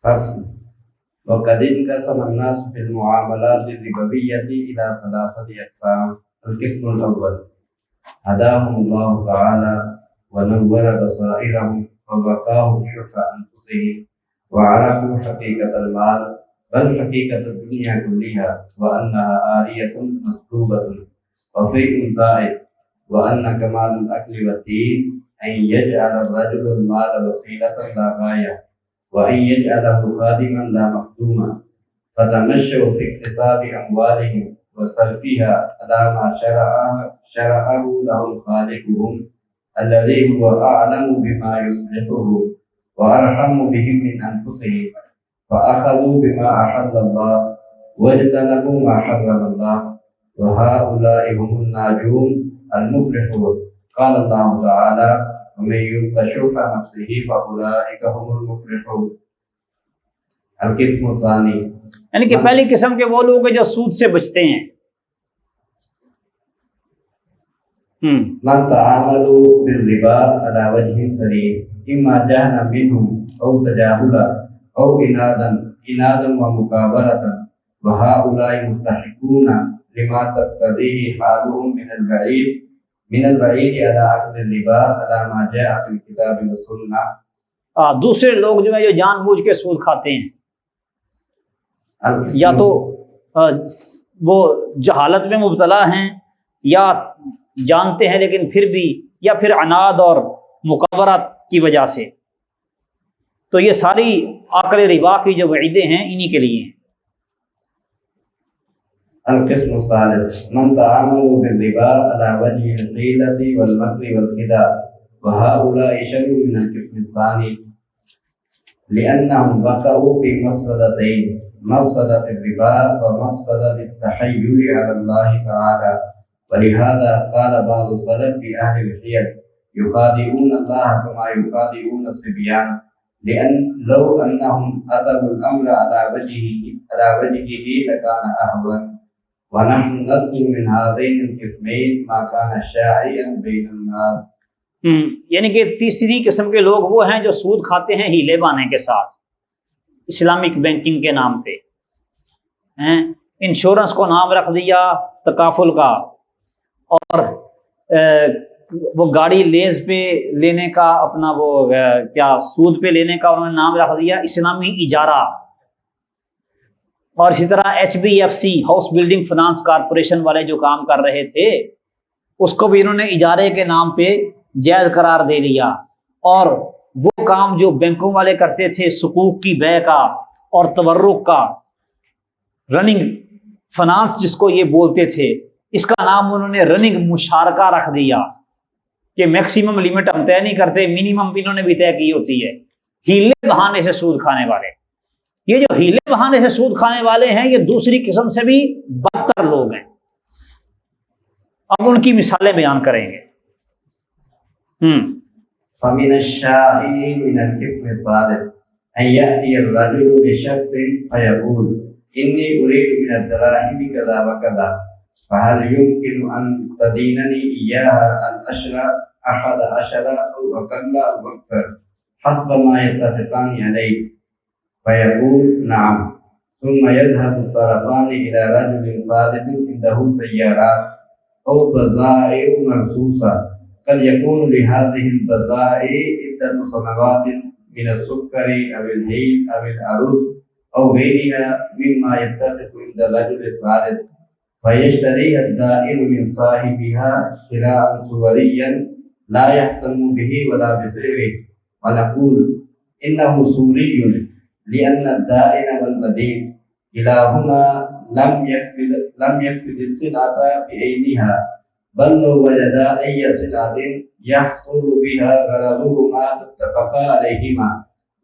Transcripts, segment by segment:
فصل وقد انقسم الناس في المعاملات الربوية إلى ثلاثة أقسام. القسم الأول هداهم الله تعالى ونور بصائرهم ووقاهم شح أنفسهم وعرفوا حقيقة المال بل حقيقة الدنيا كلها وأنها آرية مسلوبة وفيء زائد، وأن كمال العقل والدين أن يجعل الرجل المال وسيلة لا غاية، وأن يجعله خادما لا مخدوما، فتمشوا في اكتساب أموالهم وصرفها على ما شرعه لهم خالقهم الذي هو أعلم بما يصلحهم وأرحم بهم من أنفسهم، فأخذوا بما أحل الله واجتنبوا ما حرم الله، وهؤلاء هم الناجون المفلحون. قال الله تعالى ومن يوق شح نفسه فأولئك هم المفلحون. القسم الثاني یعنی کہ پہلی قسم کے وہ لوگ جو سود سے بچتے ہیں. من تعاملوا بالربا على وجه سليم إما جهلا منهم أو تجاهلا أو عنادا ومكابرة، وهؤلاء مستحقون لما تقتضيه حالهم من البعيد على عقد الربا على ما جاء في الكتاب والسنة. دوسرے لوگ جو ہے جو جان بوجھ کے سود کھاتے ہیں، یا تو وہ جہالت میں مبتلا ہیں یا جانتے ہیں لیکن پھر بھی، یا پھر عناد اور مقابرت کی وجہ سے. تو یہ ساری عقل ربا کی جو وعیدیں ہیں انہی کے لیے ہیں. القسم الثالث من تعاملوا بالربا على وجه الحيلة والمكر والخداع، وهؤلاء شر من القسم الثاني لأنهم وقعوا في مفسدتين، مفسدة الربا ومفسدة التحيل على الله تعالى. ولهذا قال بعض السلف في أهل الحيل يخادعون الله كما يخادعون الصبيان، لأن لو أنهم أتوا الأمر على وجهه لكان أهون. ونحن نذكر من هذين القسمين ما كان شائعا بين الناس. یعنی کہ تیسری قسم کے لوگ وہ ہیں جو سود کھاتے ہیں ہیلے بانے کے ساتھ، اسلامک بینکنگ کے نام پہ. انشورنس کو نام رکھ دیا تکافل کا، اور وہ گاڑی لیز پہ لینے کا، اپنا وہ کیا سود پہ لینے کا انہوں نے نام رکھ دیا اسلامی اجارہ. اور اسی طرح HBFC house building finance corporation والے جو کام کر رہے تھے اس کو بھی انہوں نے اجارے کے نام پہ جائز قرار دے لیا. اور وہ کام جو بینکوں والے کرتے تھے سکوک کی بے کا اور تورق کا، رننگ فنانس جس کو یہ بولتے تھے، اس کا نام انہوں نے رننگ مشارکہ رکھ دیا کہ میکسیمم لیمٹ ہم طے نہیں کرتے، منیمم انہوں نے بھی طے کی ہوتی ہے. ہیلے بہانے سے سود کھانے والے، یہ جو ہیلے بہانے سے سود کھانے والے ہیں یہ دوسری قسم سے بھی بدتر لوگ ہیں. اب ان کی مثالیں بیان کریں گے. فمن الشائع من القسم الثالث أن يأتي الرجل لشخص فيقول إني أريد من الدراهم كذا وكذا، فهل يمكن أن تدينني إياها العشر 11 أو أقل أو أكثر حسب ما يتفقان عليه؟ فيقول نعم. ثم يذهب الطرفان إلى رجل ثالث عنده سيارات أو بضائع مرصوصة، قد يكون لهذه البضائع عدة صنوات من السكر أو الهيل أو الأرز أو غيرها مما يتفق عند الرجل الثالث، فيشتريها الدائن من صاحبها شراء صوريا لا يهتم به ولا بسعره، ونقول إنه سوري لأن الدائن والمدين كلاهما لم يقصد السلعة بعينها، بل لو وجدا أي سلعة يحصل بها غرضهما اتفقا عليهما،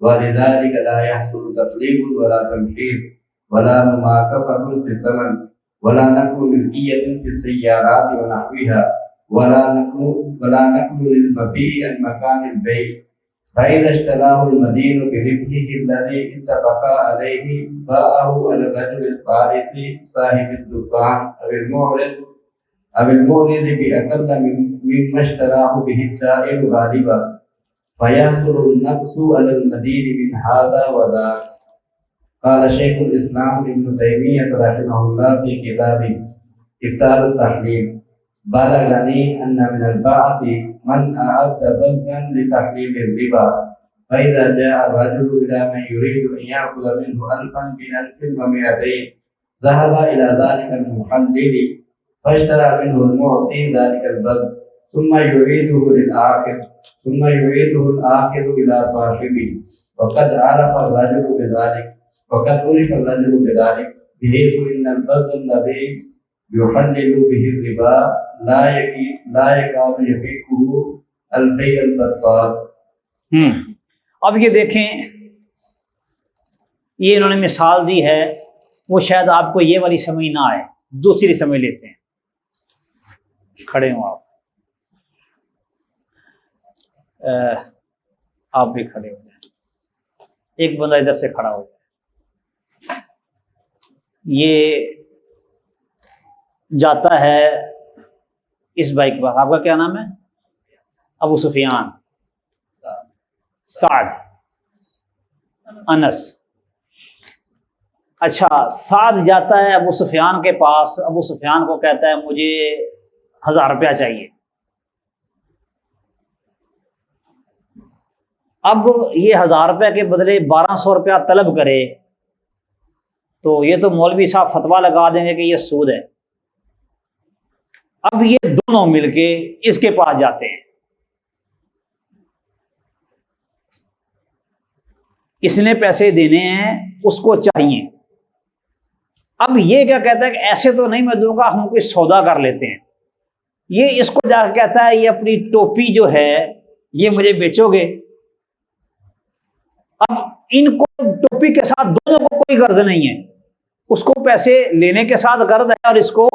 ولذلك لا يحصل تقليد ولا تمحيص ولا مماكسة في الثمن ولا نقل ملكية في السيارات ونحوها ولا نقل للمبيع عن مكان البيع. فإذا اشتراه المدين بربحه الذي اتفقا عليه باعه على الرجل الثالث صاحب الدكان أو المورد بأقل مما اشتراه به الدائن غالبا، فيحصل النقص على المدين من هذا وذاك. قال شيخ الإسلام ابن تيمية رحمه الله في كتابه إبطال التحليل بلغني أن من البعض من أعد بذلا لتحليل الربا فإذا جاء الرجل إلى من يريد أن يأخذ منه ألفا بألف ومئتين ذهب إلى ذلك المحلل فاشترى منه المعطي ذلك البذل ثم يعيده للآخر ثم يعيده الآخر إلى صاحبه وقد عرف الرجل بذلك بحيث إن البذل الذي يحلل به الربا لا يكاد يفيقه البيع البطال. اب یہ دیکھیں، یہ انہوں نے مثال دی ہے، وہ شاید آپ کو یہ والی سمجھ نہ آئے، دوسری سمجھ لیتے ہیں. کھڑے ہوں آپ بھی کھڑے ہو جائیں، ایک بندہ ادھر سے کھڑا ہو جائے. یہ جاتا ہے اس بھائی کے پاس، آپ کا کیا نام ہے؟ ابو سفیان، سعد، انس. اچھا، سعد جاتا ہے ابو سفیان کے پاس، ابو سفیان کو کہتا ہے مجھے 1000 روپیہ چاہیے. اب یہ 1000 روپے کے بدلے 1200 روپیہ طلب کرے تو یہ تو مولوی صاحب فتویٰ لگا دیں گے کہ یہ سود ہے. اب یہ دونوں مل کے اس کے پاس جاتے ہیں، اس نے پیسے دینے ہیں، اس کو چاہیے. اب یہ کیا کہتا ہے کہ ایسے تو نہیں میں دوں گا، ہم کوئی سودا کر لیتے ہیں. یہ اس کو جا کے کہتا ہے یہ اپنی ٹوپی جو ہے یہ مجھے بیچو گے. اب ان کو ٹوپی کے ساتھ دونوں کو کوئی غرض نہیں ہے، اس کو پیسے لینے کے ساتھ غرض ہے اور اس کو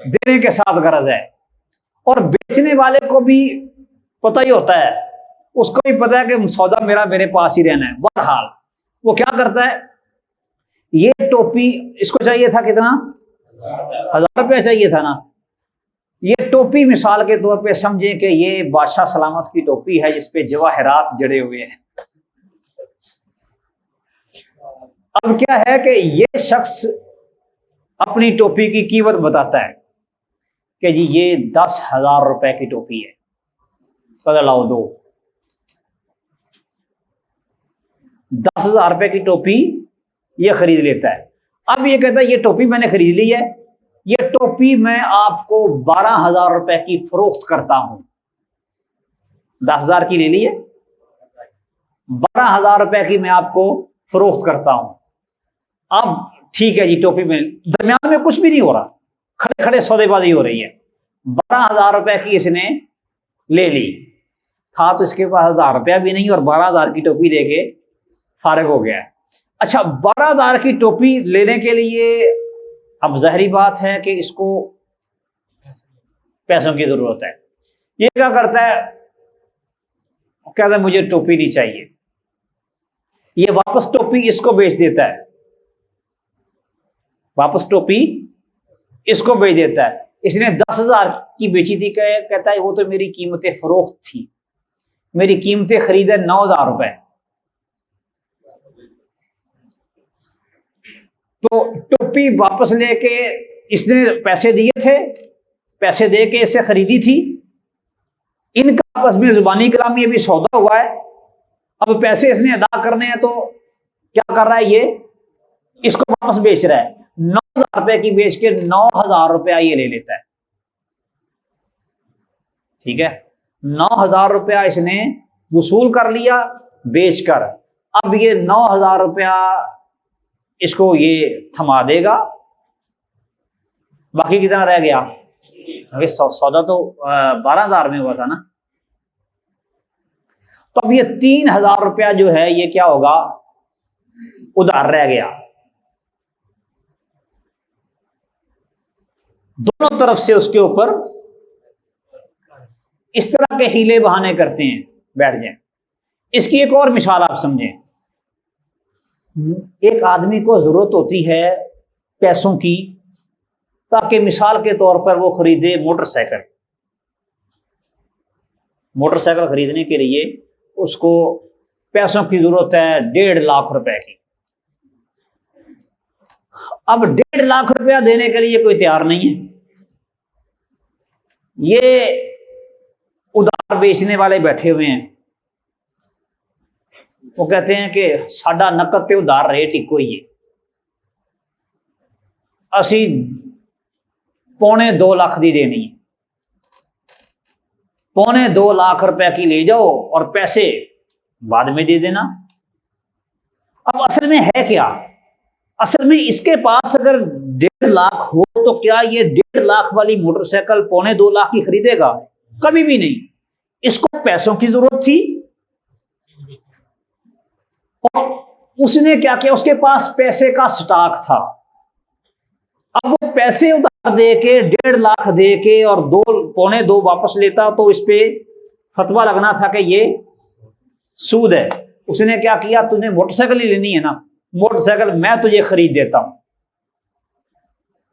دینے کے ساتھ غرض ہے. اور بیچنے والے کو بھی پتہ ہی ہوتا ہے، اس کو بھی پتہ ہے کہ سودا میرے پاس ہی رہنا ہے. بہرحال وہ کیا کرتا ہے، یہ ٹوپی اس کو چاہیے تھا کتنا؟ 1000 روپیہ چاہیے تھا نا. یہ ٹوپی مثال کے طور پہ سمجھیں کہ یہ بادشاہ سلامت کی ٹوپی ہے جس پہ جواہرات جڑے ہوئے ہیں. اب کیا ہے کہ یہ شخص اپنی ٹوپی کی قیمت بتاتا ہے کہ جی یہ 10,000 روپے کی ٹوپی ہے، پتہ لاؤ دو. 10,000 روپے کی ٹوپی یہ خرید لیتا ہے. اب یہ کہتا ہے یہ ٹوپی میں نے خرید لی ہے، یہ ٹوپی میں آپ کو 12,000 روپے کی فروخت کرتا ہوں. 10,000 کی لے لی ہے، 12,000 روپے کی میں آپ کو فروخت کرتا ہوں. اب ٹھیک ہے جی، ٹوپی میں درمیان میں کچھ بھی نہیں ہو رہا، کھڑے کھڑے سودے بازی ہو رہی ہے. 12,000 روپے کی اس نے لے لی، تھا تو اس کے پاس 1000 روپیہ بھی نہیں اور 12,000 کی ٹوپی لے کے فارغ ہو گیا. اچھا، 12,000 کی ٹوپی لینے کے لیے اب ظاہری بات ہے کہ اس کو پیسوں کی ضرورت ہے. یہ کیا کرتا ہے، کہتا ہے مجھے ٹوپی نہیں چاہیے. یہ واپس ٹوپی اس کو بیچ دیتا ہے، واپس ٹوپی اس کو بیچ دیتا ہے. اس نے 10,000 کی بیچی تھی، کہتا ہے وہ تو میری قیمت فروخت تھی، میری قیمت خرید ہے 9,000 روپے. تو ٹوپی واپس لے کے اس نے پیسے دیے تھے، پیسے دے کے اس سے خریدی تھی. ان کا آپس میں زبانی کلامی ابھی سودا ہوا ہے. اب پیسے اس نے ادا کرنے ہیں تو کیا کر رہا ہے، یہ اس کو واپس بیچ رہا ہے. 9,000 روپے کی بیچ کے 9,000 روپیہ یہ لے لیتا ہے. ٹھیک ہے، 9,000 روپیہ اس نے وصول کر لیا بیچ کر. اب یہ 9,000 روپیہ اس کو یہ تھما دے گا. باقی کتنا رہ گیا؟ سودا تو 12,000 میں ہوا تھا نا. تو اب یہ 3,000 روپیہ جو ہے یہ کیا ہوگا، ادھار رہ گیا. دونوں طرف سے اس کے اوپر اس طرح کے ہیلے بہانے کرتے ہیں، بیٹھ جائیں. اس کی ایک اور مثال آپ سمجھیں. ایک آدمی کو ضرورت ہوتی ہے پیسوں کی تاکہ مثال کے طور پر وہ خریدے موٹر سائیکل. موٹر سائیکل خریدنے کے لیے اس کو پیسوں کی ضرورت ہے 1.5 لاکھ روپے کی. اب 1.5 لاکھ روپیہ دینے کے لیے کوئی تیار نہیں ہے. یہ ادھار بیچنے والے بیٹھے ہوئے ہیں, وہ کہتے ہیں کہ ساڈا نقد تے ادھار ریٹ ایک ہی ہے, اسی 2.25 لاکھ دی دینی ہے, 2.25 لاکھ روپے کی لے جاؤ اور پیسے بعد میں دے دینا. اب اصل میں ہے کیا؟ اصل میں اس کے پاس اگر 1.5 لاکھ ہو تو کیا یہ 1.5 لاکھ والی موٹر سائیکل 2.25 لاکھ کی خریدے گا؟ کبھی بھی نہیں. اس کو پیسوں کی ضرورت تھی اور اس نے کیا کیا, اس کے پاس پیسے کا سٹاک تھا. اب وہ پیسے ادھار دے کے 1.5 لاکھ دے کے اور 2.25 واپس لیتا تو اس پہ فتویٰ لگنا تھا کہ یہ سود ہے. اس نے کیا کیا, تو نے موٹر سائیکل ہی لینی ہے نا, موٹر سائیکل میں تجھے خرید دیتا ہوں,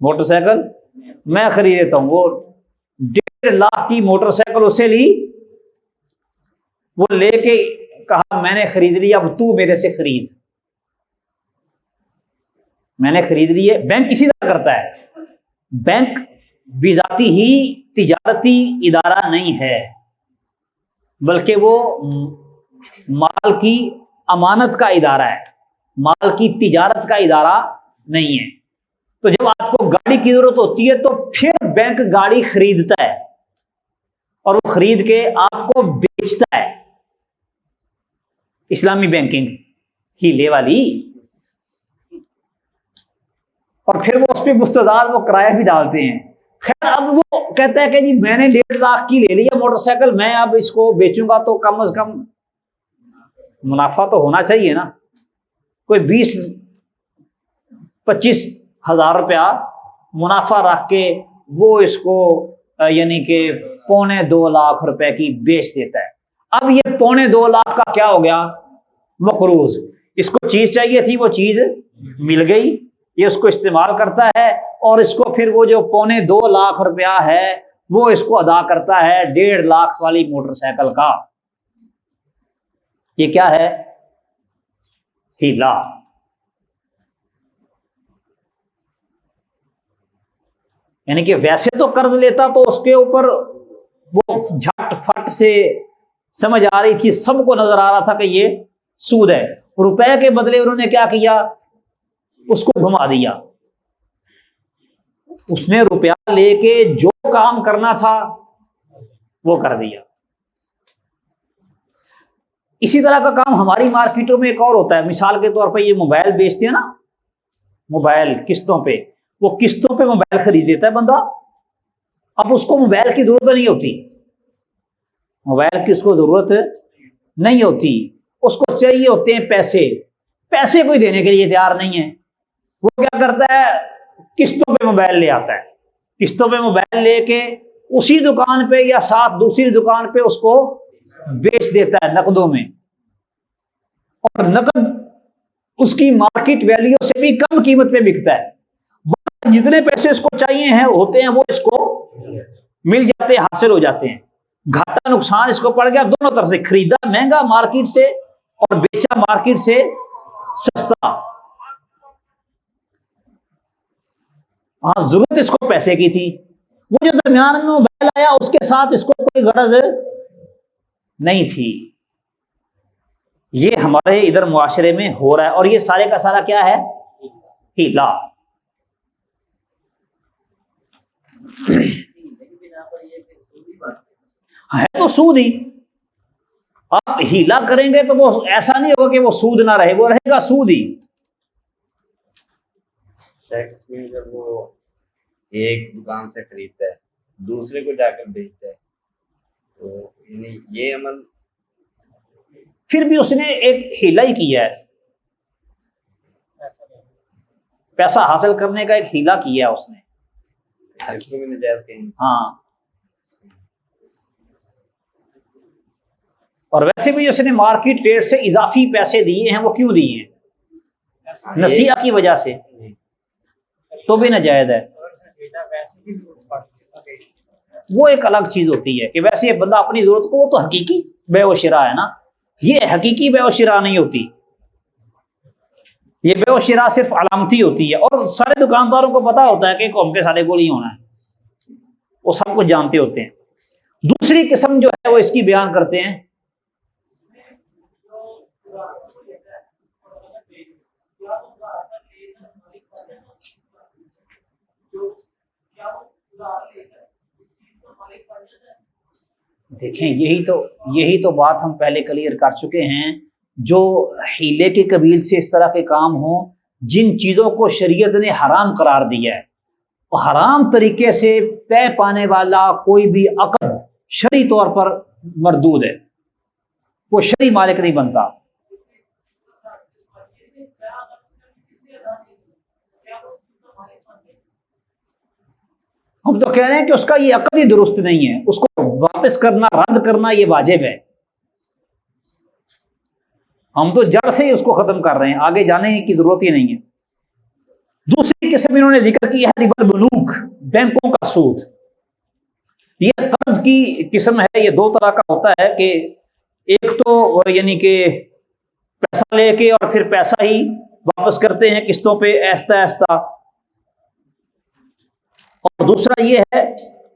موٹر سائیکل میں خرید دیتا ہوں. وہ 1.5 لاکھ کی موٹر سائیکل اسے لی, وہ لے کے کہا میں نے خرید لی, اب تو میرے سے خرید. میں نے خرید لی ہے. بینک اسی طرح کرتا ہے. بینک بذاتی ہی تجارتی ادارہ نہیں ہے, بلکہ وہ مال کی امانت کا ادارہ ہے, مال کی تجارت کا ادارہ نہیں ہے. تو جب آپ کو گاڑی کی ضرورت ہوتی ہے تو پھر بینک گاڑی خریدتا ہے اور وہ خرید کے آپ کو بیچتا ہے. اسلامی بینکنگ ہیلے والی. اور پھر وہ اس پہ مستداد وہ کرایہ بھی ڈالتے ہیں. خیر اب وہ کہتا ہے کہ جی میں نے 1.5 لاکھ کی لے لی ہے موٹر سائیکل, میں اب اس کو بیچوں گا تو کم از کم منافع تو ہونا چاہیے نا, کوئی 20-25 ہزار روپیہ منافع رکھ کے وہ اس کو یعنی کہ 2.25 لاکھ روپے کی بیچ دیتا ہے. اب یہ 2.25 لاکھ کا کیا ہو گیا, مقروض. اس کو چیز چاہیے تھی, وہ چیز مل گئی, یہ اس کو استعمال کرتا ہے اور اس کو پھر وہ جو 2.25 لاکھ روپیہ ہے وہ اس کو ادا کرتا ہے 1.5 لاکھ والی موٹر سائیکل کا. یہ کیا ہے؟ ہیلا. یعنی کہ ویسے تو قرض لیتا تو اس کے اوپر وہ جھٹ فٹ سے سمجھ آ رہی تھی, سب کو نظر آ رہا تھا کہ یہ سود ہے. روپے کے بدلے انہوں نے کیا کیا, اس کو گھما دیا. اس نے روپیہ لے کے جو کام کرنا تھا وہ کر دیا. اسی طرح کا کام ہماری مارکیٹوں میں ایک اور ہوتا ہے. مثال کے طور پہ یہ موبائل بیچتے ہیں نا, موبائل قسطوں پہ, وہ قسطوں پہ موبائل خرید دیتا ہے بندہ. اب اس کو موبائل کی ضرورت نہیں ہوتی, موبائل کی اس کو ضرورت نہیں ہوتی, اس کو چاہیے ہوتے ہیں پیسے. پیسے کوئی دینے کے لیے تیار نہیں ہے. وہ کیا کرتا ہے, قسطوں پہ موبائل لے آتا ہے. قسطوں پہ موبائل لے کے اسی دکان پہ یا ساتھ دوسری دکان پہ اس کو بیچ دیتا ہے نقدوں میں, اور نقد اس کی مارکیٹ ویلیو سے بھی کم قیمت پہ بکتا ہے. جتنے پیسے اس کو چاہیے ہیں ہوتے ہیں وہ اس کو مل جاتے ہیں, حاصل ہو جاتے ہیں. گھاٹا نقصان اس کو پڑ گیا دونوں طرف سے, خریدا مہنگا مارکیٹ سے اور بیچا مارکیٹ سے سستا. ہاں ضرورت اس کو پیسے کی تھی, وہ جو درمیان میں موبائل آیا اس کے ساتھ اس کو کوئی غرض نہیں تھی. یہ ہمارے ادھر معاشرے میں ہو رہا ہے, اور یہ سارے کا سارا کیا ہے, ہیلا. ہے تو سود ہی. آپ ہیلا کریں گے تو وہ ایسا نہیں ہوگا کہ وہ سود نہ رہے, وہ رہے گا سود ہی. ٹیکس میں جب وہ ایک دکان سے خریدتا ہے دوسرے کو جا کر بیچتا ہے تو یعنی یہ عمل پھر بھی اس نے ایک ہیلا ہی کیا ہے, پیسہ حاصل کرنے کا ایک ہیلا کیا ہے اس نے. اس کو بھی ناجائز کہیں. ہاں, اور ویسے بھی اس نے مارکیٹ ریٹ سے اضافی پیسے دیے ہیں, وہ کیوں دیے ہیں, نصیحت کی وجہ سے, تو بھی ناجائز ہے. وہ ایک الگ چیز ہوتی ہے کہ ویسے بندہ اپنی ضرورت کو, وہ تو حقیقی بیع و شراء ہے نا, یہ حقیقی بیع و شراء نہیں ہوتی. یہ بے و شراء صرف علامتی ہوتی ہے، اور سارے دکانداروں کو پتا ہوتا ہے کہ قوم کے سارے گول ہی ہونا ہے، وہ سب کچھ جانتے ہوتے ہیں۔ دوسری قسم جو ہے وہ اس کی بیان کرتے ہیں، دیکھیں یہی تو بات ہم پہلے کلیئر کر چکے ہیں، جو ہیلے کے قبیل سے اس طرح کے کام ہوں، جن چیزوں کو شریعت نے حرام قرار دیا ہے، وہ حرام طریقے سے طے پانے والا کوئی بھی عقد شرعی طور پر مردود ہے، وہ شرعی مالک نہیں بنتا۔ ہم تو کہہ رہے ہیں کہ اس کا یہ عقد ہی درست نہیں ہے، اس کو واپس کرنا، رد کرنا یہ واجب ہے۔ ہم تو جڑ سے ہی اس کو ختم کر رہے ہیں، آگے جانے کی ضرورت ہی نہیں ہے۔ دوسری قسم انہوں نے ذکر کی ہے ربا البنوک، بینکوں کا سود۔ یہ قرض کی قسم ہے، یہ دو طرح کا ہوتا ہے کہ ایک تو یعنی کہ پیسہ لے کے اور پھر پیسہ ہی واپس کرتے ہیں قسطوں پہ آہستہ آہستہ، اور دوسرا یہ ہے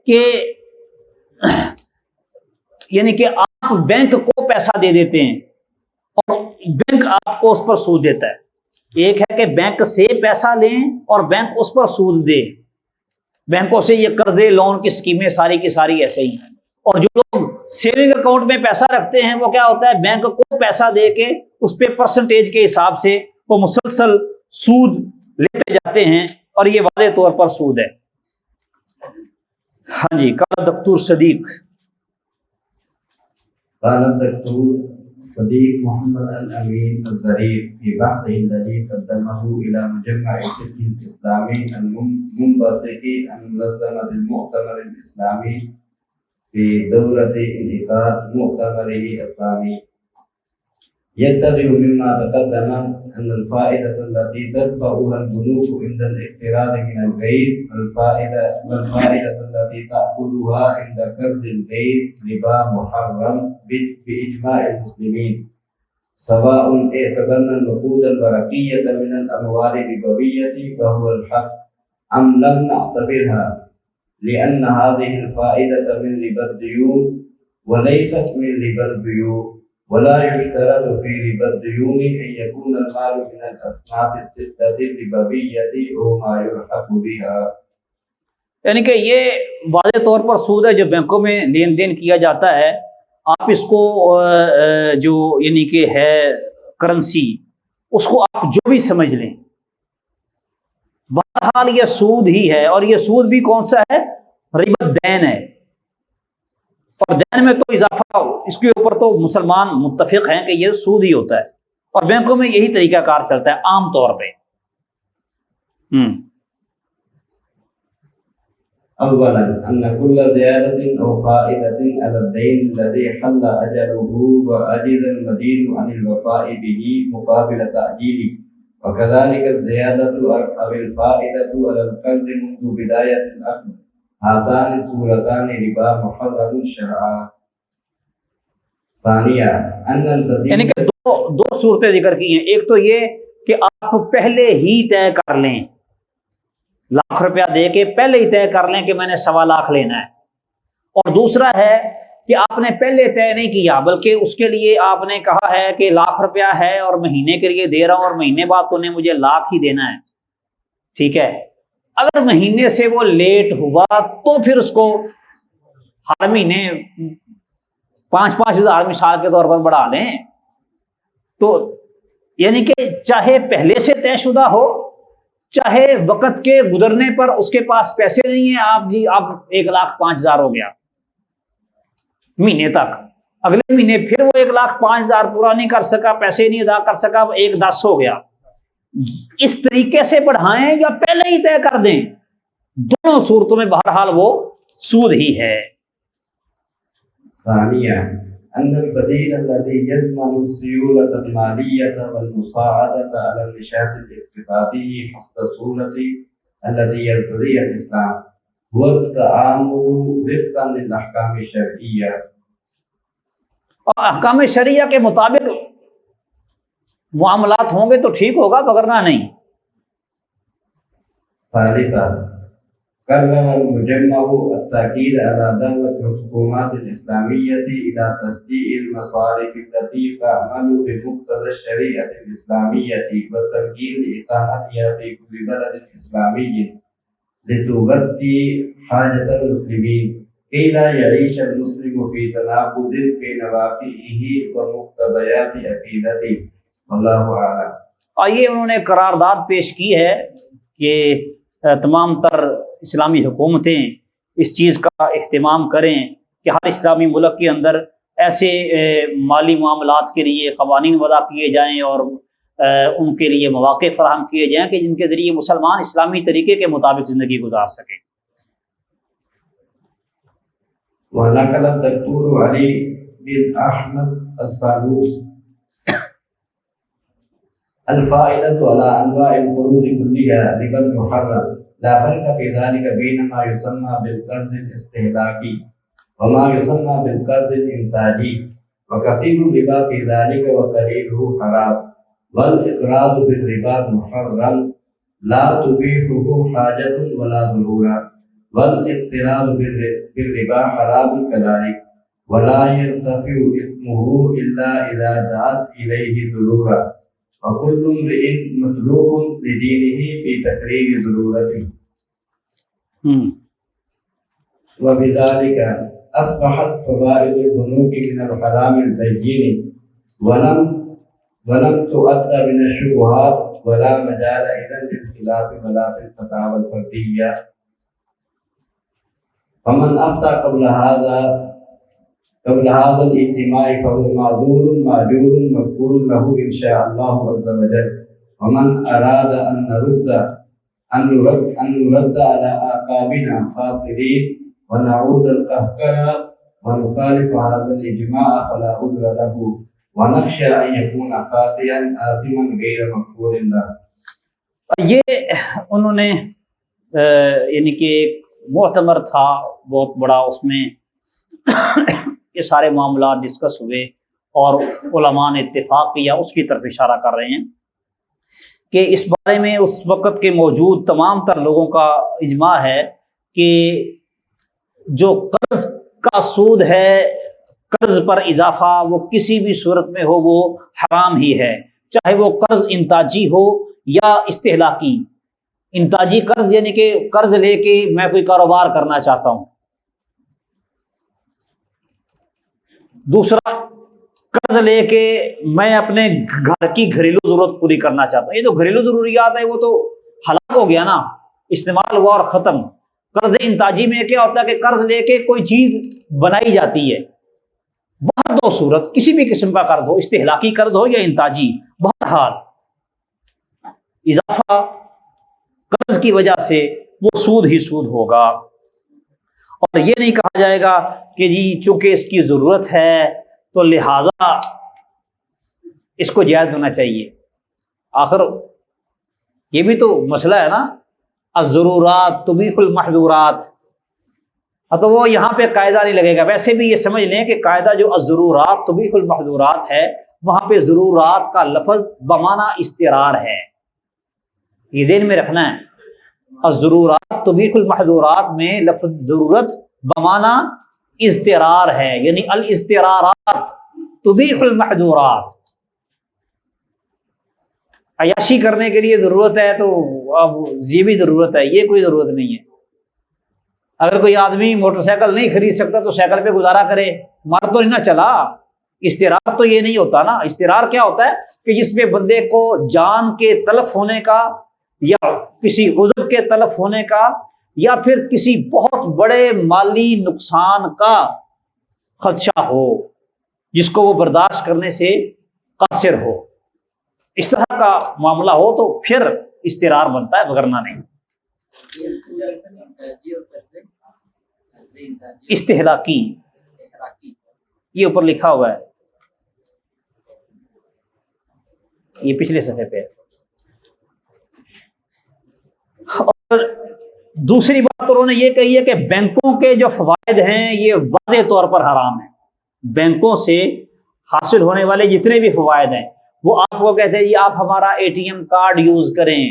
کہ یعنی کہ آپ بینک کو پیسہ دے دیتے ہیں اور بینک آپ کو اس پر سود دیتا ہے۔ ایک ہے کہ بینک سے پیسہ لیں اور بینک اس پر سود دے، بینکوں سے یہ قرضے لون کی اسکیمیں ساری کی ساری ایسے ہی ہیں۔ اور جو لوگ سیونگ اکاؤنٹ میں پیسہ رکھتے ہیں وہ کیا ہوتا ہے، بینک کو پیسہ دے کے اس پہ پرسنٹیج کے حساب سے وہ مسلسل سود لیتے جاتے ہیں، اور یہ واضح طور پر سود ہے۔ ہاں جی، قال دکتور صدیق، قال الدكتور صديق محمد الأمين الظريف في بحثه الذي قدمه إلى مجمع الفقه الإسلامي المنبثق عن منظمة المؤتمر الإسلامي في دورة انعقاد مؤتمره الثاني، يتضح مما تقدم أن الفائدة التي تدفعها البنوك عند الاقتراض من الغير والفائدة التي تأخذها عند قرض الغير ربا محرم بإجماع المسلمين، سواء اعتبرنا النقود الورقية من الأموال الربوية وهو الحق أم لم نعتبرها، لأن هذه الفائدة من ربا الديون وليست من ربا البيوع، ولا يشترط في ربا الديون أن يكون المال من الأصناف الستة الربوية أو ما يلحق بها۔ یعنی کہ یہ واضح طور پر سود ہے جو بینکوں میں لین دین کیا جاتا ہے۔ آپ اس کو جو یعنی کہ ہے کرنسی، اس کو آپ جو بھی سمجھ لیں، بہرحال یہ سود ہی ہے، اور یہ سود بھی کون سا ہے، ربا الدین ہے، اور دین میں تو اضافہ، اس کے اوپر تو مسلمان متفق ہیں کہ یہ سود ہی ہوتا ہے، اور بینکوں میں یہی طریقہ کار چلتا ہے عام طور پہ۔ اولا ان كل زيادة او فائدة على الدين الذي حل اجله وعجز المدين عن الوفاء به مقابل تأجيله، وكذلك الزيادة او الفائدة على القرض منذ بداية العقد، هاتان صورتان ربا محرم شرعا۔ ثانیہ ان البدیل، یعنی کہ دو صورتیں ذکر کی ہیں، ایک تو یہ کہ آپ پہلے ہی طے کر لیں، لاکھ روپیہ دے کے پہلے ہی طے کر لیں کہ میں نے 1.25 لاکھ لینا ہے، اور دوسرا ہے کہ آپ نے پہلے طے نہیں کیا، بلکہ اس کے لیے آپ نے کہا ہے کہ 1 لاکھ روپیہ ہے اور مہینے کے لیے دے رہا ہوں، اور مہینے بعد تو نے مجھے 1 لاکھ ہی دینا ہے، ٹھیک ہے۔ اگر مہینے سے وہ لیٹ ہوا تو پھر اس کو ہر مہینے 5-5 ہزار مثال کے طور پر بڑھا لیں، تو یعنی کہ چاہے پہلے سے طے شدہ ہو، چاہے وقت کے گزرنے پر اس کے پاس پیسے نہیں ہیں، آپ جی اب 1,05,000 ہو گیا مہینے تک، اگلے مہینے پھر وہ 1,05,000 پورا نہیں کر سکا، پیسے نہیں ادا کر سکا، 1,10,000 ہو گیا، اس طریقے سے بڑھائیں یا پہلے ہی طے کر دیں، دونوں صورتوں میں بہرحال وہ سود ہی ہے۔ ثانیہ ان البديل الذي يضمن السيولة المالية والمساعدة على النشاط الاقتصادي حسب الصورة التي يرتضيها الإسلام هو التعامل وفقا للأحكام الشرعية۔ اور احکام شرعیہ کے مطابق معاملات ہوں گے تو ٹھیک ہوگا، وگرنہ نہیں۔ ثالثا قرر المجمع التأكيد على دعوة الحكومات الإسلامية إلى تشجيع المصارف التي تعمل بمقتضى الشريعة الإسلامية وتمكين إقامتها في كل بلد إسلامي لتغطي حاجة المسلمين كي لا يعيش المسلم في تناقض بين واقعه ومقتضيات عقيدته والله أعلم۔ آئیے انہوں نے قرارداد پیش کی ہے کہ تمام تر اسلامی حکومتیں اس چیز کا اہتمام کریں کہ ہر اسلامی ملک کے اندر ایسے مالی معاملات کے لیے قوانین وضع کیے جائیں اور ان کے لیے مواقع فراہم کیے جائیں کہ جن کے ذریعے مسلمان اسلامی طریقے کے مطابق زندگی گزار سکیں۔ ونقل الدكتور علي بن أحمد السالوس الفائدة على أنواع القروض كلها ربا محرم لا فرق في ذلك بين ما يسمى بالقرض الاستهلاكي وما يسمى بالقرض الإنتاجي وكثير الربا في ذلك وقليله حرام والإقراض بالربا محرم لا تبيحه حاجة ولا ضرورة والاقتراض بالربا حرام كذلك ولا يرتفع إثمه إلا إذا دعت إليه ضرورة وكل امرئ مطلوب لدينه في تقرير ضرورته وبذلك أصبحت فوائد البنوك من الحرام البين ولم تؤدى من الشبهات ولا مجال إذن للخلاف ولا في الفتاوى الفردية فمن أفتى قبل هذا الاجتماع فهو معذور ماجور مغفور له إن شاء الله عز وجل ومن أراد أن نرد على أعقابنا خاسرين ونعود القهقرة ونخالف هذا الإجماع فلا عذر له ونخشى أن يكون خاطئا آثما غير مغفور له۔ یہ انہوں نے یعنی کہ ایک معتمر تھا بہت بڑا، اس میں یہ سارے معاملات ڈسکس ہوئے اور علماء نے اتفاق کیا، اس کی طرف اشارہ کر رہے ہیں کہ اس بارے میں اس وقت کے موجود تمام تر لوگوں کا اجماع ہے کہ جو قرض کا سود ہے، قرض پر اضافہ، وہ کسی بھی صورت میں ہو وہ حرام ہی ہے، چاہے وہ قرض انتاجی ہو یا استہلاکی۔ انتاجی قرض یعنی کہ قرض لے کے میں کوئی کاروبار کرنا چاہتا ہوں، دوسرا قرض لے کے میں اپنے گھر کی گھریلو ضرورت پوری کرنا چاہتا ہوں۔ یہ جو گھریلو ضروریات ہے وہ تو ہلاک ہو گیا نا، استعمال ہوا اور ختم۔ قرض انتاجی میں کیا ہوتا ہے کہ قرض لے کے کوئی چیز بنائی جاتی ہے، بہر دو صورت کسی بھی قسم کا قرض ہو، استہلاکی قرض ہو یا انتاجی، بہرحال اضافہ قرض کی وجہ سے وہ سود ہی سود ہوگا۔ اور یہ نہیں کہا جائے گا کہ جی چونکہ اس کی ضرورت ہے تو لہذا اس کو جائز ہونا چاہیے۔ آخر یہ بھی تو مسئلہ ہے نا، الضرورات تبیح المحظورات۔ تو وہ یہاں پہ قاعدہ نہیں لگے گا، ویسے بھی یہ سمجھ لیں کہ قاعدہ جو الضرورات تبیح المحظورات ہے، وہاں پہ ضرورات کا لفظ بمعنی استقرار ہے، یہ ذہن میں رکھنا ہے۔ الضرورات تبیح المحظورات میں لفظ ضرورت بمعنی اضطرار ہے، یعنی الاضطرارات تبیح المحظورات۔ عیاشی کرنے کے لیے ضرورت ہے تو اب یہ بھی ضرورت ہے، یہ کوئی ضرورت نہیں ہے۔ اگر کوئی آدمی موٹر سائیکل نہیں خرید سکتا تو سائیکل پہ گزارا کرے، مر تو نہیں نہ چلا۔ استقرار تو یہ نہیں ہوتا نا، استقرار کیا ہوتا ہے کہ جس میں بندے کو جان کے تلف ہونے کا یا کسی عضو کے تلف ہونے کا یا پھر کسی بہت بڑے مالی نقصان کا خدشہ ہو جس کو وہ برداشت کرنے سے قاصر ہو، اس طرح کا معاملہ ہو تو پھر استقرار بنتا ہے، وگرنہ نہیں۔ استہلاکی یہ اوپر لکھا ہوا ہے، یہ پچھلے صفحے پہ ہے۔ اور دوسری بات انہوں نے یہ کہی ہے کہ بینکوں کے جو فوائد ہیں یہ واضح طور پر حرام ہیں۔ بینکوں سے حاصل ہونے والے جتنے بھی فوائد ہیں وہ آپ کو کہتے ہیں جی آپ ہمارا ATM کارڈ یوز کریں،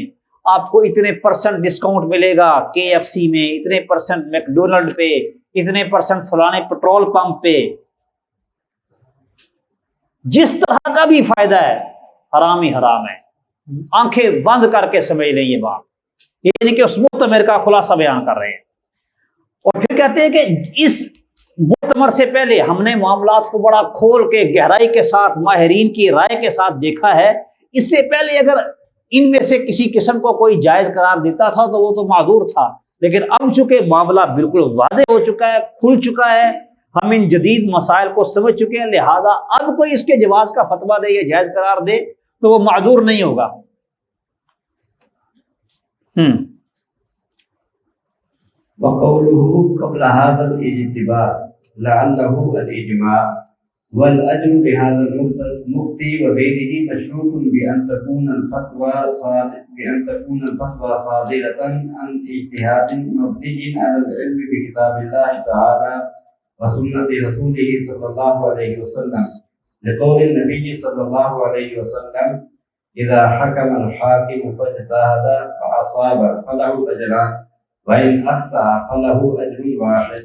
آپ کو اتنے % ڈسکاؤنٹ ملے گا KFC میں، اتنے % میکڈونلڈ پہ، اتنے % فلانے پیٹرول پمپ پہ. جس طرح کا بھی فائدہ ہے حرام ہی حرام ہے. آنکھیں بند کر کے سمجھ لیں یہ بات، یعنی کہ اس مؤتمر کا خلاصہ بیان کر رہے ہیں. اور پھر کہتے ہیں کہ اس مؤتمر سے پہلے ہم نے معاملات کو بڑا کھول کے گہرائی کے ساتھ ماہرین کی رائے کے ساتھ دیکھا ہے. اس سے پہلے اگر ان میں سے کسی قسم کو کوئی جائز قرار دیتا تھا تو وہ تو معذور تھا، لیکن اب چونکہ معاملہ بالکل واضح ہو چکا ہے، کھل چکا ہے، ہم ان جدید مسائل کو سمجھ چکے ہیں، لہذا اب کوئی اس کے جواز کا فتویٰ دے یا جائز قرار دے تو وہ معذور نہیں ہوگا. وقوله قبل هذا الاجتباء لعله الإجماع والأجر لهذا المفتي وغيره مشروط بأن تكون الفتوى صادرة عن اجتهاد مبني على العلم بكتاب الله تعالى وسنة رسوله صلى الله عليه وسلم، لقول النبي صلى الله عليه وسلم إذا حكم الحاكم فاجتهد فأصاب فله أجران وَإِنْ أَخْطَأَ فَلَهُ أَجْرٌ وَاحِدٌ.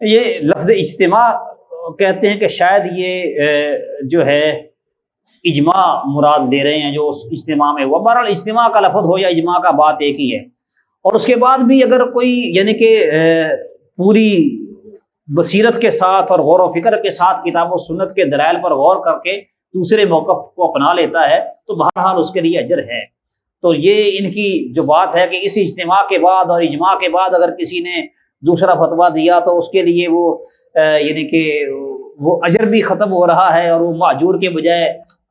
یہ لفظ اجتماع کہتے ہیں کہ شاید یہ جو ہے اجماع مراد لے رہے ہیں جو اس اجتماع میں ہوا. بہرحال اجتماع کا لفظ ہو یا اجماع کا بات ایک ہی ہے. اور اس کے بعد بھی اگر کوئی یعنی کہ پوری بصیرت کے ساتھ اور غور و فکر کے ساتھ کتاب و سنت کے دلائل پر غور کر کے دوسرے موقف کو اپنا لیتا ہے تو بہرحال اس کے لیے اجر ہے. تو یہ ان کی جو بات ہے کہ اس اجتماع کے بعد اور اجماع کے بعد اگر کسی نے دوسرا فتویٰ دیا تو اس کے لیے وہ یعنی کہ وہ اجر بھی ختم ہو رہا ہے اور وہ معجور کے بجائے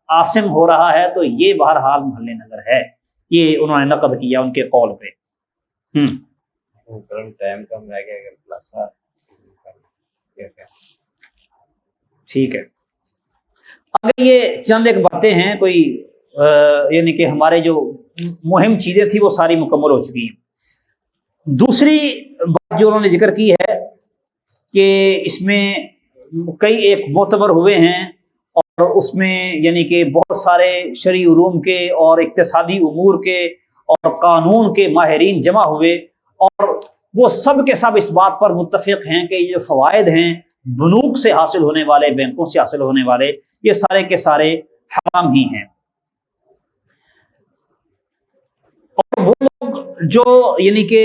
عاصم ہو رہا ہے. تو یہ بہرحال محل نظر ہے، یہ انہوں نے نقد کیا ان کے قول پہ. ٹھیک ہے، اگر یہ چند ایک باتیں ہیں کوئی یعنی کہ ہمارے جو مہم چیزیں تھی وہ ساری مکمل ہو چکی ہیں. دوسری بات جو انہوں نے ذکر کی ہے کہ اس میں کئی ایک معتبر ہوئے ہیں اور اس میں یعنی کہ بہت سارے شرعی علوم کے اور اقتصادی امور کے اور قانون کے ماہرین جمع ہوئے اور وہ سب کے سب اس بات پر متفق ہیں کہ یہ جو فوائد ہیں بنوک سے حاصل ہونے والے، بینکوں سے حاصل ہونے والے، یہ سارے کے سارے حرام ہی ہیں. اور وہ لوگ جو یعنی کہ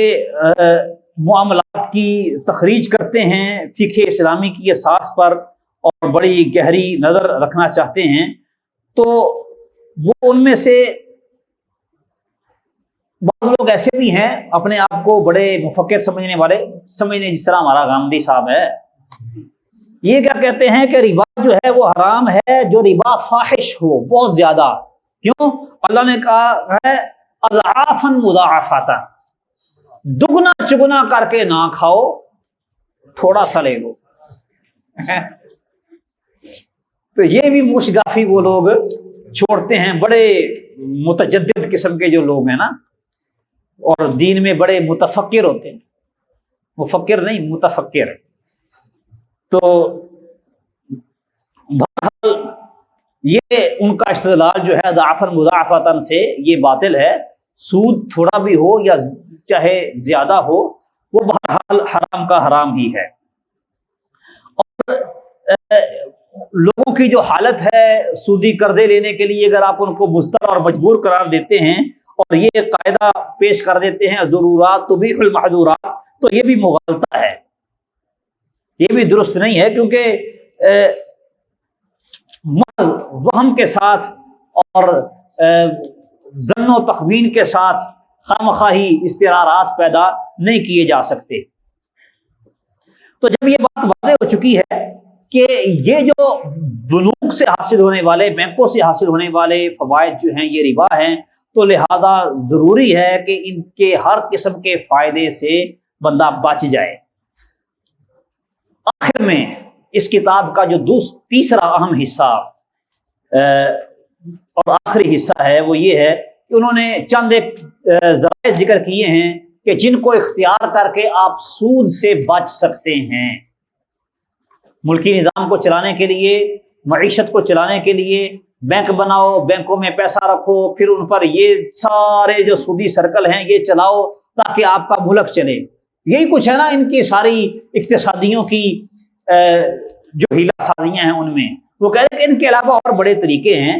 معاملات کی تخریج کرتے ہیں فقہ اسلامی کی اساس پر اور بڑی گہری نظر رکھنا چاہتے ہیں تو وہ ان میں سے بعض لوگ ایسے بھی ہیں اپنے آپ کو بڑے مفکر سمجھنے والے، سمجھنے جس طرح ہمارا غامدی صاحب ہے، یہ کیا کہتے ہیں کہ ربا جو ہے وہ حرام ہے جو ربا فاحش ہو بہت زیادہ. کیوں؟ اللہ نے کہا ہے اضعافا مضاعفاتا، دگنا چگنا کر کے نہ کھاؤ، تھوڑا سا لے لو. تو یہ بھی مشگافی وہ لوگ چھوڑتے ہیں، بڑے متجدد قسم کے جو لوگ ہیں نا اور دین میں بڑے متفکر ہوتے ہیں، مفکر نہیں متفکر. تو بہرحال یہ ان کا استدلال جو ہے ضعفا مضاعفتا سے یہ باطل ہے. سود تھوڑا بھی ہو یا چاہے زیادہ ہو وہ بہرحال حرام کا حرام ہی ہے. اور لوگوں کی جو حالت ہے سودی قرضے لینے کے لیے اگر آپ ان کو مضطر اور مجبور قرار دیتے ہیں اور یہ قاعدہ پیش کر دیتے ہیں ضرورات تبیح المحظورات، تو یہ بھی مغالطہ ہے، یہ بھی درست نہیں ہے. کیونکہ محض وہم کے ساتھ اور ظن و تخمین کے ساتھ خامخواہی استقرارات پیدا نہیں کیے جا سکتے. تو جب یہ بات واضح ہو چکی ہے کہ یہ جو بنوک سے حاصل ہونے والے، بینکوں سے حاصل ہونے والے فوائد جو ہیں یہ ربا ہیں، تو لہذا ضروری ہے کہ ان کے ہر قسم کے فائدے سے بندہ بچ جائے. آخر میں اس کتاب کا جو تیسرا اہم حصہ اور آخری حصہ ہے وہ یہ ہے کہ انہوں نے چند ایک ذرائع ذکر کیے ہیں کہ جن کو اختیار کر کے آپ سود سے بچ سکتے ہیں. ملکی نظام کو چلانے کے لیے معیشت کو چلانے کے لیے بینک بناؤ، بینکوں میں پیسہ رکھو، پھر ان پر یہ سارے جو سودی سرکل ہیں یہ چلاؤ تاکہ آپ کا ملک چلے. یہی کچھ ہے نا ان کی ساری اقتصادیوں کی جو ہیلا سازیاں ہیں ان میں. وہ کہہ رہے ہیں کہ ان کے علاوہ اور بڑے طریقے ہیں،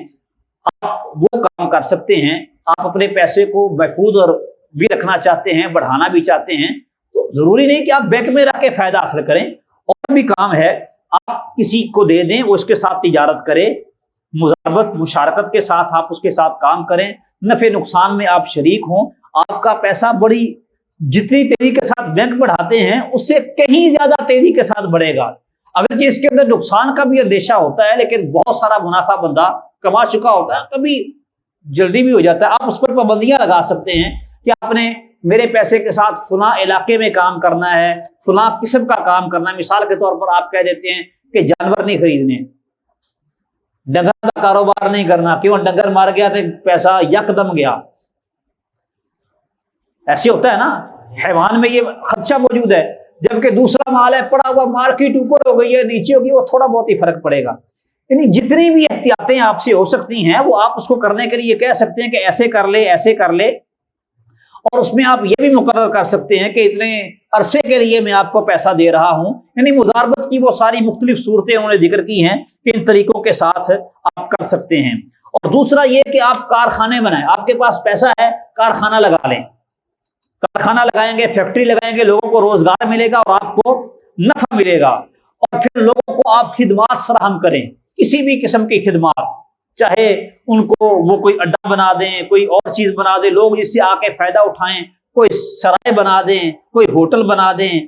آپ وہ کام کر سکتے ہیں. آپ اپنے پیسے کو محفوظ اور بھی رکھنا چاہتے ہیں، بڑھانا بھی چاہتے ہیں، تو ضروری نہیں کہ آپ بینک میں رکھ کے فائدہ حاصل کریں. اور بھی کام ہے، آپ کسی کو دے دیں، وہ اس کے ساتھ تجارت کرے، مزاربت مشارکت کے ساتھ آپ اس کے ساتھ کام کریں، نفع نقصان میں آپ شریک ہوں. آپ کا پیسہ بڑی جتنی تیزی کے ساتھ بینک بڑھاتے ہیں اس سے کہیں زیادہ تیزی کے ساتھ بڑھے گا. اگرچہ اس کے اندر نقصان کا بھی اندیشہ ہوتا ہے، لیکن بہت سارا منافع بندہ کما چکا ہوتا ہے، کبھی جلدی بھی ہو جاتا ہے. آپ اس پر پابندیاں لگا سکتے ہیں کہ آپ نے میرے پیسے کے ساتھ فلاں علاقے میں کام کرنا ہے، فلاں قسم کا کام کرنا ہے. مثال کے طور پر آپ کہہ دیتے ہیں کہ جانور نہیں خریدنے، ڈنگر کا کاروبار نہیں کرنا، کیوں ڈنگر مار گیا تو پیسہ یکدم گیا. ایسے ہوتا ہے نا، حیوان میں یہ خدشہ موجود ہے. جبکہ دوسرا مال ہے، پڑا ہوا مارکیٹ اوپر ہو گئی ہے نیچے ہوگی، وہ تھوڑا بہت ہی فرق پڑے گا. یعنی جتنی بھی احتیاطیں آپ سے ہو سکتی ہیں وہ آپ اس کو کرنے کے لیے کہہ سکتے ہیں کہ ایسے کر لے ایسے کر لے. اور اس میں آپ یہ بھی مقرر کر سکتے ہیں کہ اتنے عرصے کے لیے میں آپ کو پیسہ دے رہا ہوں. یعنی مضاربت کی وہ ساری مختلف صورتیں انہوں نے ذکر کی ہیں کہ ان طریقوں کے ساتھ آپ کر سکتے ہیں. اور دوسرا یہ کہ آپ کارخانے بنائیں. آپ کے پاس پیسہ ہے، کارخانہ لگا لیں. کارخانہ لگائیں گے، فیکٹری لگائیں گے، لوگوں کو روزگار ملے گا اور آپ کو نفع ملے گا. اور پھر لوگوں کو آپ خدمات فراہم کریں، کسی بھی قسم کی خدمات، چاہے ان کو وہ کوئی اڈا بنا دیں، کوئی اور چیز بنا دیں، لوگ جس سے آ کے فائدہ اٹھائیں، کوئی سرائے بنا دیں، کوئی ہوٹل بنا دیں،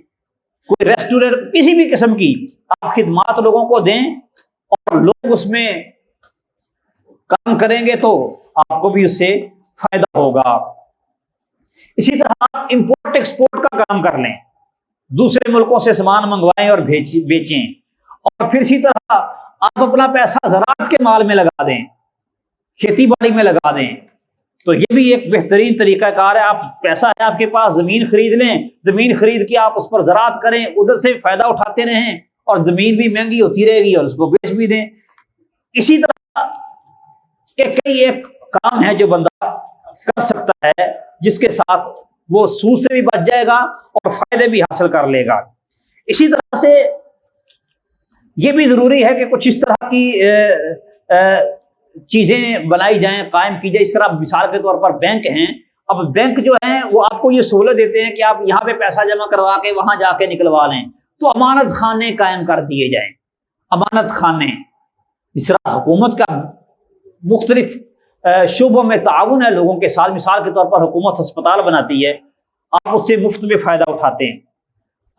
کوئی ریسٹورینٹ، کسی بھی قسم کی آپ خدمات لوگوں کو دیں اور لوگ اس میں کام کریں گے تو آپ کو بھی اس سے فائدہ ہوگا. اسی طرح آپ امپورٹ ایکسپورٹ کا کام کر لیں، دوسرے ملکوں سے سامان منگوائیں اور بیچیں. اور پھر اسی طرح آپ اپنا پیسہ زراعت کے مال میں لگا دیں، کھیتی باڑی میں لگا دیں. تو یہ بھی ایک بہترین طریقہ کار ہے. آپ پیسہ ہے آپ کے پاس، زمین خرید لیں، زمین خرید کے آپ اس پر زراعت کریں، ادھر سے فائدہ اٹھاتے رہیں اور زمین بھی مہنگی ہوتی رہے گی اور اس کو بیچ بھی دیں. اسی طرح کئی ایک کام ہے جو بندہ کر سکتا ہے جس کے ساتھ وہ سود سے بھی بچ جائے گا اور فائدے بھی حاصل کر لے گا. اسی طرح سے یہ بھی ضروری ہے کہ کچھ اس طرح کی چیزیں بنائی جائیں، قائم کی جائے. اس طرح مثال کے طور پر بینک ہیں. اب بینک جو ہیں وہ آپ کو یہ سہولت دیتے ہیں کہ آپ یہاں پہ پیسہ جمع کروا کے وہاں جا کے نکلوا لیں. تو امانت خانے قائم کر دیے جائیں. امانت خانے، اس طرح حکومت کا مختلف شعبوں میں تعاون ہے لوگوں کے ساتھ. مثال کے طور پر حکومت ہسپتال بناتی ہے، آپ اس سے مفت میں فائدہ اٹھاتے ہیں.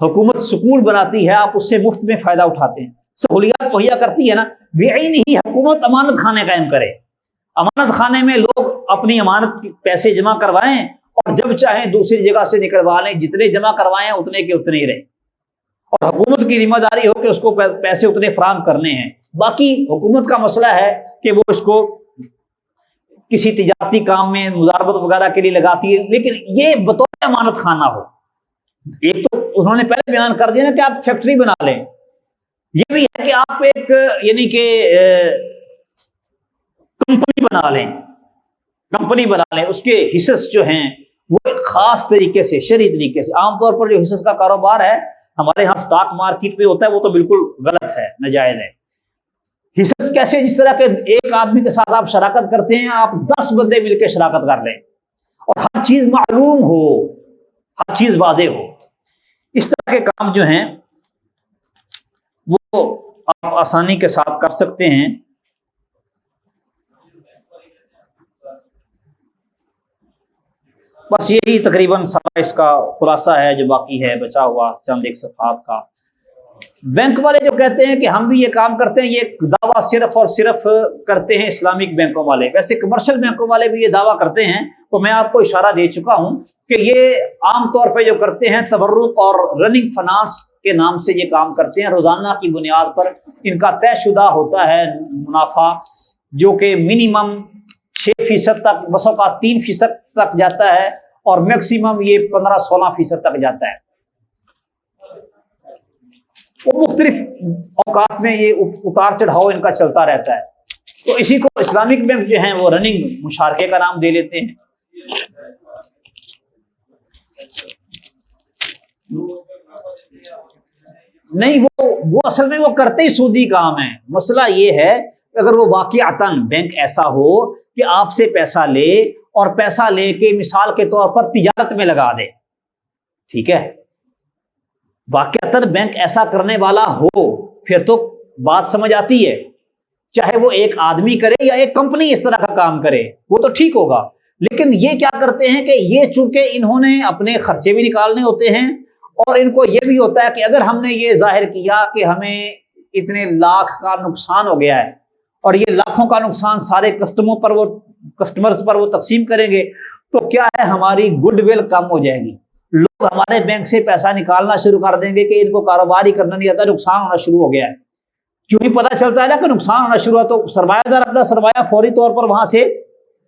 حکومت سکول بناتی ہے، آپ اس سے مفت میں فائدہ اٹھاتے ہیں. سہولیات مہیا کرتی ہے نا. بعین ہی حکومت امانت خانے قائم کرے. امانت خانے میں لوگ اپنی امانت کے پیسے جمع کروائیں اور جب چاہیں دوسری جگہ سے نکلوا لیں. جتنے جمع کروائیں اتنے کے اتنے ہی رہیں. اور حکومت کی ذمہ داری ہو کہ اس کو پیسے اتنے فراہم کرنے ہیں. باقی حکومت کا مسئلہ ہے کہ وہ اس کو کسی تجارتی کام میں مضاربت وغیرہ کے لیے لگاتی ہے، لیکن یہ بطور امانت خانہ ہو. ایک تو انہوں نے پہلے بیان کر دیا نا کہ آپ فیکٹری بنا لیں. یہ بھی ہے کہ آپ ایک یعنی کہ کمپنی بنا لیں. کمپنی بنا لیں، اس کے حصص جو ہیں وہ ایک خاص طریقے سے، شرعی طریقے سے. عام طور پر جو حصص کا کاروبار ہے ہمارے ہاں سٹاک مارکیٹ پہ ہوتا ہے، وہ تو بالکل غلط ہے، ناجائز ہے. حصص کیسے؟ جس طرح کہ ایک آدمی کے ساتھ آپ شراکت کرتے ہیں، آپ 10 بندے مل کے شراکت کر لیں اور ہر چیز معلوم ہو، ہر چیز واضح ہو. اس طرح کے کام جو ہیں وہ آپ آسانی کے ساتھ کر سکتے ہیں. بس یہی تقریباً سارا اس کا خلاصہ ہے. جو باقی ہے بچا ہوا چند ایک صفحات کا. بینک والے جو کہتے ہیں کہ ہم بھی یہ کام کرتے ہیں، یہ دعویٰ صرف اور صرف کرتے ہیں اسلامک بینکوں والے. ویسے کمرشل بینکوں والے بھی یہ دعویٰ کرتے ہیں، تو میں آپ کو اشارہ دے چکا ہوں کہ یہ عام طور پہ جو کرتے ہیں تبرک اور رننگ فنانس کے نام سے یہ کام کرتے ہیں. روزانہ کی بنیاد پر ان کا طے شدہ ہوتا ہے منافع، جو کہ منیمم 6% تک، بسوں کا 3% تک جاتا ہے اور میکسیمم یہ 15-16% تک جاتا ہے. وہ مختلف اوقات میں یہ اتار چڑھاؤ ان کا چلتا رہتا ہے. تو اسی کو اسلامک بینک جو ہیں وہ رننگ مشارکے کا نام دے لیتے ہیں. نہیں، وہ اصل میں وہ کرتے ہی سودی کام ہے. مسئلہ یہ ہے کہ اگر وہ واقعتاً بینک ایسا ہو کہ آپ سے پیسہ لے اور پیسہ لے کے مثال کے طور پر تجارت میں لگا دے، ٹھیک ہے، واقعتاً بینک ایسا کرنے والا ہو پھر تو بات سمجھ آتی ہے. چاہے وہ ایک آدمی کرے یا ایک کمپنی اس طرح کا کام کرے وہ تو ٹھیک ہوگا. لیکن یہ کیا کرتے ہیں کہ یہ چونکہ انہوں نے اپنے خرچے بھی نکالنے ہوتے ہیں اور ان کو یہ بھی ہوتا ہے کہ اگر ہم نے یہ ظاہر کیا کہ ہمیں اتنے لاکھ کا نقصان ہو گیا ہے اور یہ لاکھوں کا نقصان سارے کسٹمرز پر وہ تقسیم کریں گے تو کیا ہے، ہماری گڈ ول کم ہو جائے گی. لوگ ہمارے بینک سے پیسہ نکالنا شروع کر دیں گے کہ ان کو کاروبار ہی کرنا نہیں آتا، نقصان ہونا شروع ہو گیا ہے. جو ہی پتہ چلتا ہے نا کہ نقصان ہونا شروع ہوا تو سرمایہ دار اپنا سرمایہ فوری طور پر وہاں سے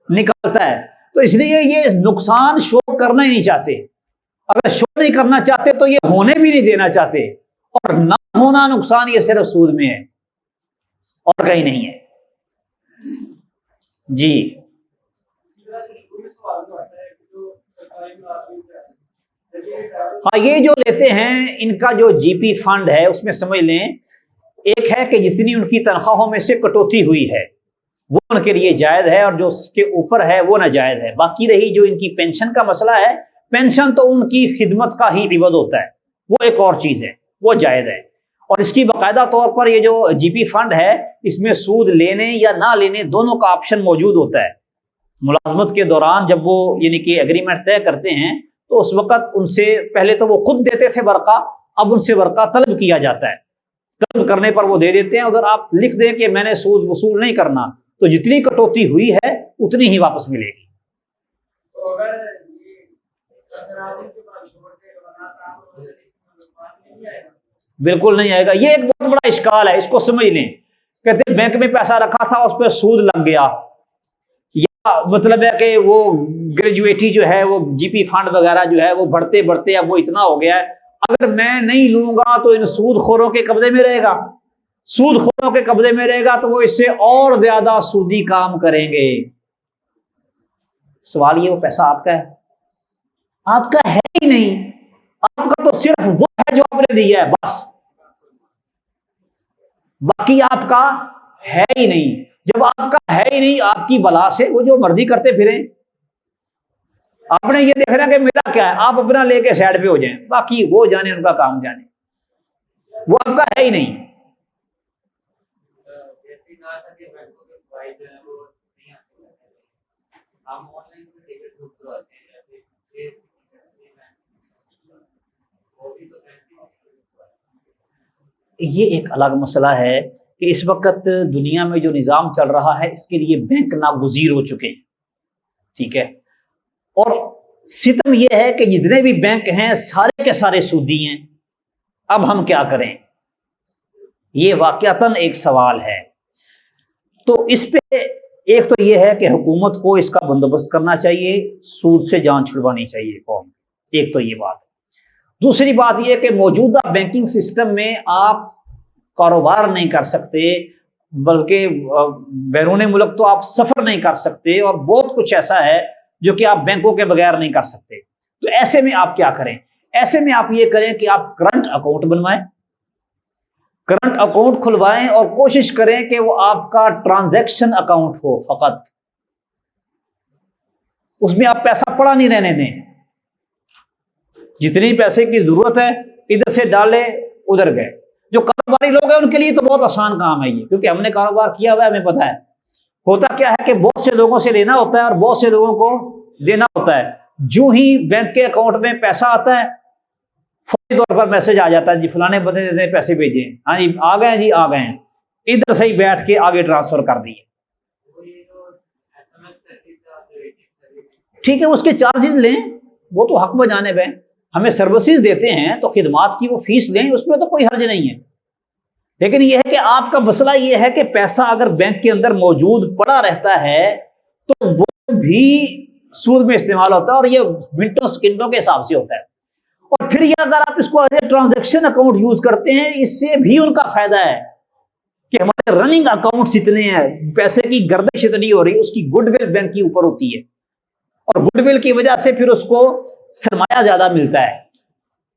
نکالتا ہے. تو اس لیے یہ نقصان شو کرنا ہی نہیں چاہتے. اگر شو نہیں کرنا چاہتے تو یہ ہونے بھی نہیں دینا چاہتے، اور نہ ہونا نقصان یہ صرف سود میں ہے اور کہیں نہیں ہے. جی ہاں، یہ جو لیتے ہیں ان کا جو جی پی فنڈ ہے اس میں سمجھ لیں ایک ہے کہ جتنی ان کی تنخواہوں میں سے کٹوتی ہوئی ہے وہ ان کے لیے جائز ہے اور جو اس کے اوپر ہے وہ ناجائز ہے. باقی رہی جو ان کی پینشن کا مسئلہ ہے، پینشن تو ان کی خدمت کا ہی عوض ہوتا ہے، وہ ایک اور چیز ہے، وہ جائز ہے. اور اس کی باقاعدہ طور پر یہ جو جی پی فنڈ ہے اس میں سود لینے یا نہ لینے دونوں کا آپشن موجود ہوتا ہے. ملازمت کے دوران جب وہ یعنی کہ ایگریمنٹ طے کرتے ہیں تو اس وقت ان سے پہلے تو وہ خود دیتے تھے ورقہ، اب ان سے ورقہ طلب کیا جاتا ہے. طلب کرنے پر وہ دے دیتے ہیں. اگر آپ لکھ دیں کہ میں نے سود وصول نہیں کرنا تو جتنی کٹوتی ہوئی ہے اتنی ہی واپس ملے گی. بالکل نہیں آئے گا. یہ ایک بہت بڑا اشکال ہے، اس کو سمجھ لیں. کہتے ہیں بینک میں پیسہ رکھا تھا اس پہ سود لگ گیا، یا مطلب ہے کہ وہ گریجویٹی جو ہے وہ جی پی فنڈ وغیرہ جو ہے وہ بڑھتے بڑھتے اب وہ اتنا ہو گیا ہے، اگر میں نہیں لوں گا تو ان سود خوروں کے قبضے میں رہے گا. سود خوروں کے قبضے میں رہے گا تو وہ اس سے اور زیادہ سودی کام کریں گے. سوال یہ وہ پیسہ آپ کا ہے؟ آپ کا ہے ہی نہیں. آپ کا تو صرف وہ ہے جو آپ نے دیا ہے بس، باقی آپ کا ہے ہی نہیں. جب آپ کا ہے ہی نہیں، آپ کی بلا سے وہ جو مرضی کرتے پھریں. آپ نے یہ دیکھنا کہ میرا کیا ہے، آپ اپنا لے کے سائڈ پہ ہو جائیں، باقی وہ جانے ان کا کام جانے، وہ آپ کا ہے ہی نہیں. یہ ایک الگ مسئلہ ہے کہ اس وقت دنیا میں جو نظام چل رہا ہے اس کے لیے بینک ناگزیر ہو چکے ہیں، ٹھیک ہے. اور ستم یہ ہے کہ جتنے بھی بینک ہیں سارے کے سارے سودی ہیں. اب ہم کیا کریں؟ یہ واقعتاً ایک سوال ہے. تو اس پہ ایک تو یہ ہے کہ حکومت کو اس کا بندوبست کرنا چاہیے، سود سے جان چھڑوانی چاہیے قوم. ایک تو یہ بات. دوسری بات یہ کہ موجودہ بینکنگ سسٹم میں آپ کاروبار نہیں کر سکتے، بلکہ بیرون ملک تو آپ سفر نہیں کر سکتے، اور بہت کچھ ایسا ہے جو کہ آپ بینکوں کے بغیر نہیں کر سکتے. تو ایسے میں آپ کیا کریں؟ ایسے میں آپ یہ کریں کہ آپ کرنٹ اکاؤنٹ بنوائیں، کرنٹ اکاؤنٹ کھلوائیں اور کوشش کریں کہ وہ آپ کا ٹرانزیکشن اکاؤنٹ ہو فقط. اس میں آپ پیسہ پڑا نہیں رہنے دیں. جتنی پیسے کی ضرورت ہے ادھر سے ڈالے ادھر گئے. جو کاروباری لوگ ہیں ان کے لیے تو بہت آسان کام ہے یہ، کیونکہ ہم نے کاروبار کیا ہوا ہے، ہمیں پتہ ہے. ہوتا کیا ہے کہ بہت سے لوگوں سے لینا ہوتا ہے اور بہت سے لوگوں کو دینا ہوتا ہے. جو ہی بینک کے اکاؤنٹ میں پیسہ آتا ہے فوری طور پر میسج آ جاتا ہے، جی فلانے بندے نے پیسے بھیجے، ہاں جی آ گئے، جی آ گئے ہیں، ادھر سے ہی بیٹھ کے آگے ٹرانسفر کر دیے. ٹھیک ہے، اس کے چارجز لیں، وہ تو حق بجانب ہیں. ہمیں سروسز دیتے ہیں تو خدمات کی وہ فیس لیں، اس میں تو کوئی حرج نہیں ہے. لیکن یہ ہے کہ آپ کا مسئلہ یہ ہے کہ پیسہ اگر بینک کے اندر موجود پڑا رہتا ہے تو وہ بھی سود میں استعمال ہوتا ہے، اور یہ منٹوں سیکنڈوں کے حساب سے ہوتا ہے. اور پھر یہ اگر آپ اس کو as a transaction account use کرتے ہیں، اس سے بھی ان کا فائدہ ہے کہ ہمارے رننگ اکاؤنٹس اتنے ہیں، پیسے کی گردش اتنی ہو رہی، اس کی گڈ ول بینک کے اوپر ہوتی ہے، اور گڈ ول کی وجہ سے پھر اس کو سرمایہ زیادہ ملتا ہے.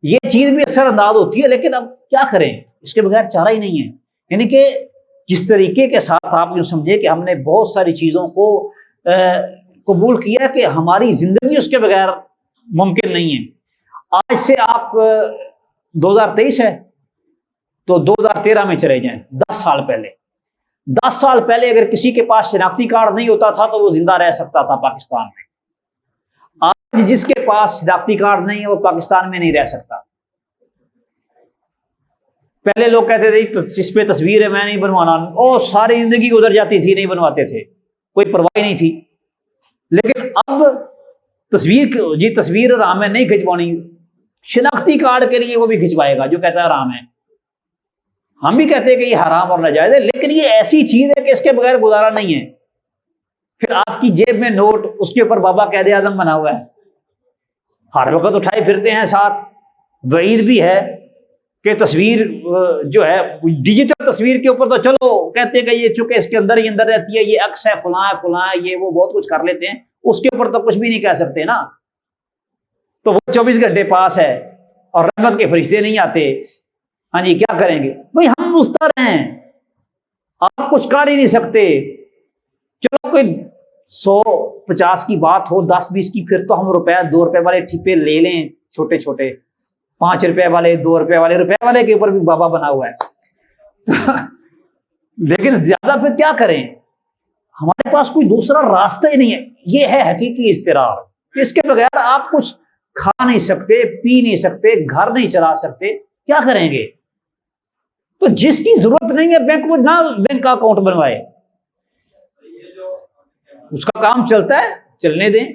یہ چیز بھی اثر انداز ہوتی ہے، لیکن اب کیا کریں، اس کے بغیر چارہ ہی نہیں ہے. یعنی کہ جس طریقے کے ساتھ آپ یوں سمجھے کہ ہم نے بہت ساری چیزوں کو قبول کیا کہ ہماری زندگی اس کے بغیر ممکن نہیں ہے. آج سے آپ 2023 ہے تو 2013 میں چلے جائیں، 10 سال پہلے. 10 سال پہلے اگر کسی کے پاس شناختی کارڈ نہیں ہوتا تھا تو وہ زندہ رہ سکتا تھا پاکستان میں. آج جس کے پاس شناختی کارڈ نہیں ہے وہ پاکستان میں نہیں رہ سکتا. پہلے لوگ کہتے تھے اس پہ تصویر ہے میں نہیں بنوانا، اور ساری زندگی گزر جاتی تھی، نہیں بنواتے تھے، کوئی پرواہ نہیں تھی. لیکن اب تصویر حرام ہے، نہیں کھنچوانی. شناختی کارڈ کے لیے وہ بھی کھنچوائے گا جو کہتا ہے حرام ہے. ہم بھی کہتے ہیں کہ یہ حرام اور ناجائز ہے، لیکن یہ ایسی چیز ہے کہ اس کے بغیر گزارا نہیں ہے. پھر آپ کی جیب میں نوٹ، اس کے اوپر بابا قائد اعظم بنا ہوا ہے، ہر وقت اٹھائے پھرتے ہیں ساتھ. وعید بھی ہے کہ تصویر جو ہے ڈیجیٹل تصویر کے اوپر تو چلو کہتے ہیں کہ یہ چونکہ اس کے اندر ہی اندر رہتی ہے، یہ عکس ہے، فلاں ہے فلاں ہے، یہ وہ بہت کچھ کر لیتے ہیں، اس کے اوپر تو کچھ بھی نہیں کہہ سکتے نا. تو وہ 24 گھنٹے پاس ہے اور رحمت کے فرشتے نہیں آتے. ہاں جی، کیا کریں گے بھائی، ہم مستر ہیں، آپ کچھ کر ہی نہیں سکتے. چلو کوئی 100-50 کی بات ہو، 10-20 کی، پھر تو ہم روپے والے ٹھپے لے لیں، چھوٹے چھوٹے 5 روپے والے، 2 روپے والے کے اوپر بھی بابا بنا ہوا ہے. لیکن زیادہ پھر کیا کریں، ہمارے پاس کوئی دوسرا راستہ ہی نہیں ہے. یہ ہے حقیقی اضطرار. اس کے بغیر آپ کچھ کھا نہیں سکتے، پی نہیں سکتے، گھر نہیں چلا سکتے، کیا کریں گے؟ تو جس کی ضرورت نہیں ہے بینک میں نہ بینک کا اکاؤنٹ بنوائے، اس کا کام چلتا ہے، چلنے دیں.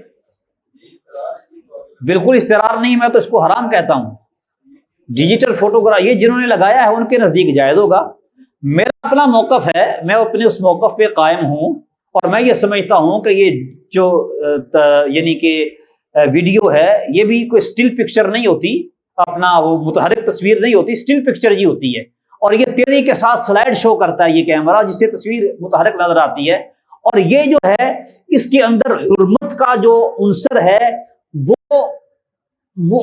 بالکل اضطرار نہیں، میں تو اس کو حرام کہتا ہوں. ڈیجیٹل فوٹوگراف یہ جنہوں نے لگایا ہے ان کے نزدیک جائز ہوگا. میرا اپنا موقف ہے، میں اپنے اس موقف پہ قائم ہوں، اور میں یہ سمجھتا ہوں کہ یہ جو یعنی کہ ویڈیو ہے، یہ بھی کوئی سٹل پکچر نہیں ہوتی، اپنا وہ متحرک تصویر نہیں ہوتی، سٹل پکچر ہی ہوتی ہے. اور یہ تیزی کے ساتھ سلائیڈ شو کرتا ہے یہ کیمرہ، جس سے تصویر متحرک نظر آتی ہے. اور یہ جو ہے اس کے اندر حرمت کا جو عنصر ہے وہ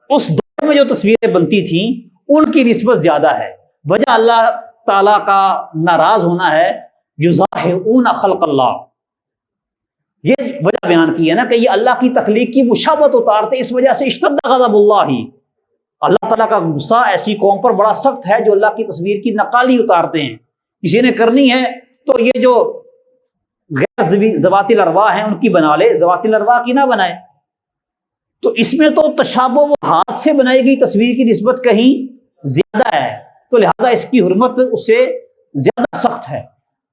اس دور میں جو تصویریں بنتی تھیں ان کی نسبت زیادہ ہے. وجہ اللہ تعالیٰ کا ناراض ہونا ہے، یضاہئون خلق اللہ، یہ وجہ بیان کی ہے نا کہ یہ اللہ کی تخلیق کی مشابہت اتارتے، اس وجہ سے اشتد غضب اللہ، اللہ تعالیٰ کا غصہ ایسی قوم پر بڑا سخت ہے جو اللہ کی تصویر کی نقالی اتارتے ہیں. کسی نے کرنی ہے تو یہ جو غیر ذوات الارواح ہیں ان کی بنا لے، ذوات الارواح کی نہ بنائے. تو اس میں تو تشابہ وہ ہاتھ سے بنائی گئی تصویر کی نسبت کہیں زیادہ ہے، تو لہذا اس کی حرمت اس سے زیادہ سخت ہے.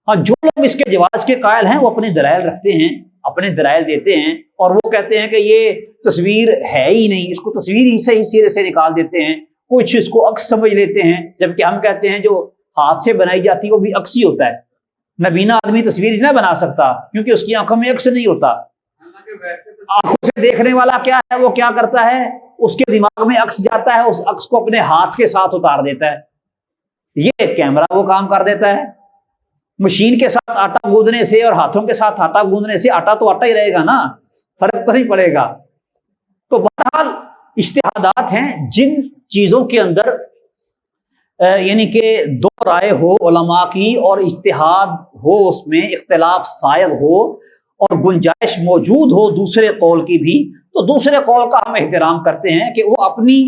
ہاں، جو لوگ اس کے جواز کے قائل ہیں وہ اپنے دلائل رکھتے ہیں، اپنے دلائل دیتے ہیں، اور وہ کہتے ہیں کہ یہ تصویر ہے ہی نہیں، اس کو تصویر ہی صحیح سرے سے نکال دیتے ہیں، کچھ اس کو عکس سمجھ لیتے ہیں، جبکہ ہم کہتے ہیں جو ہاتھ سے بنائی جاتی ہے وہ بھی عکس ہی ہوتا ہے. نبینا آدمی تصویر نہ بنا سکتا کیونکہ اس کی آنکھوں میں عکس نہیں ہوتا. آنکھوں سے دیکھنے والا کیا ہے، وہ کیا کرتا ہے، اس کے دماغ میں عکس جاتا ہے، اس عکس کو اپنے ہاتھ کے ساتھ اتار دیتا ہے. یہ کیمرہ وہ کام کر دیتا ہے. مشین کے ساتھ آٹا گوندنے سے اور ہاتھوں کے ساتھ آٹا گوندنے سے آٹا تو آٹا ہی رہے گا نا، فرق تو نہیں پڑے گا. تو بہرحال اجتہادات ہیں جن چیزوں کے اندر یعنی کہ دو رائے ہو علماء کی اور اجتہاد ہو، اس میں اختلاف سائغ ہو اور گنجائش موجود ہو دوسرے قول کی بھی، تو دوسرے قول کا ہم احترام کرتے ہیں کہ وہ اپنی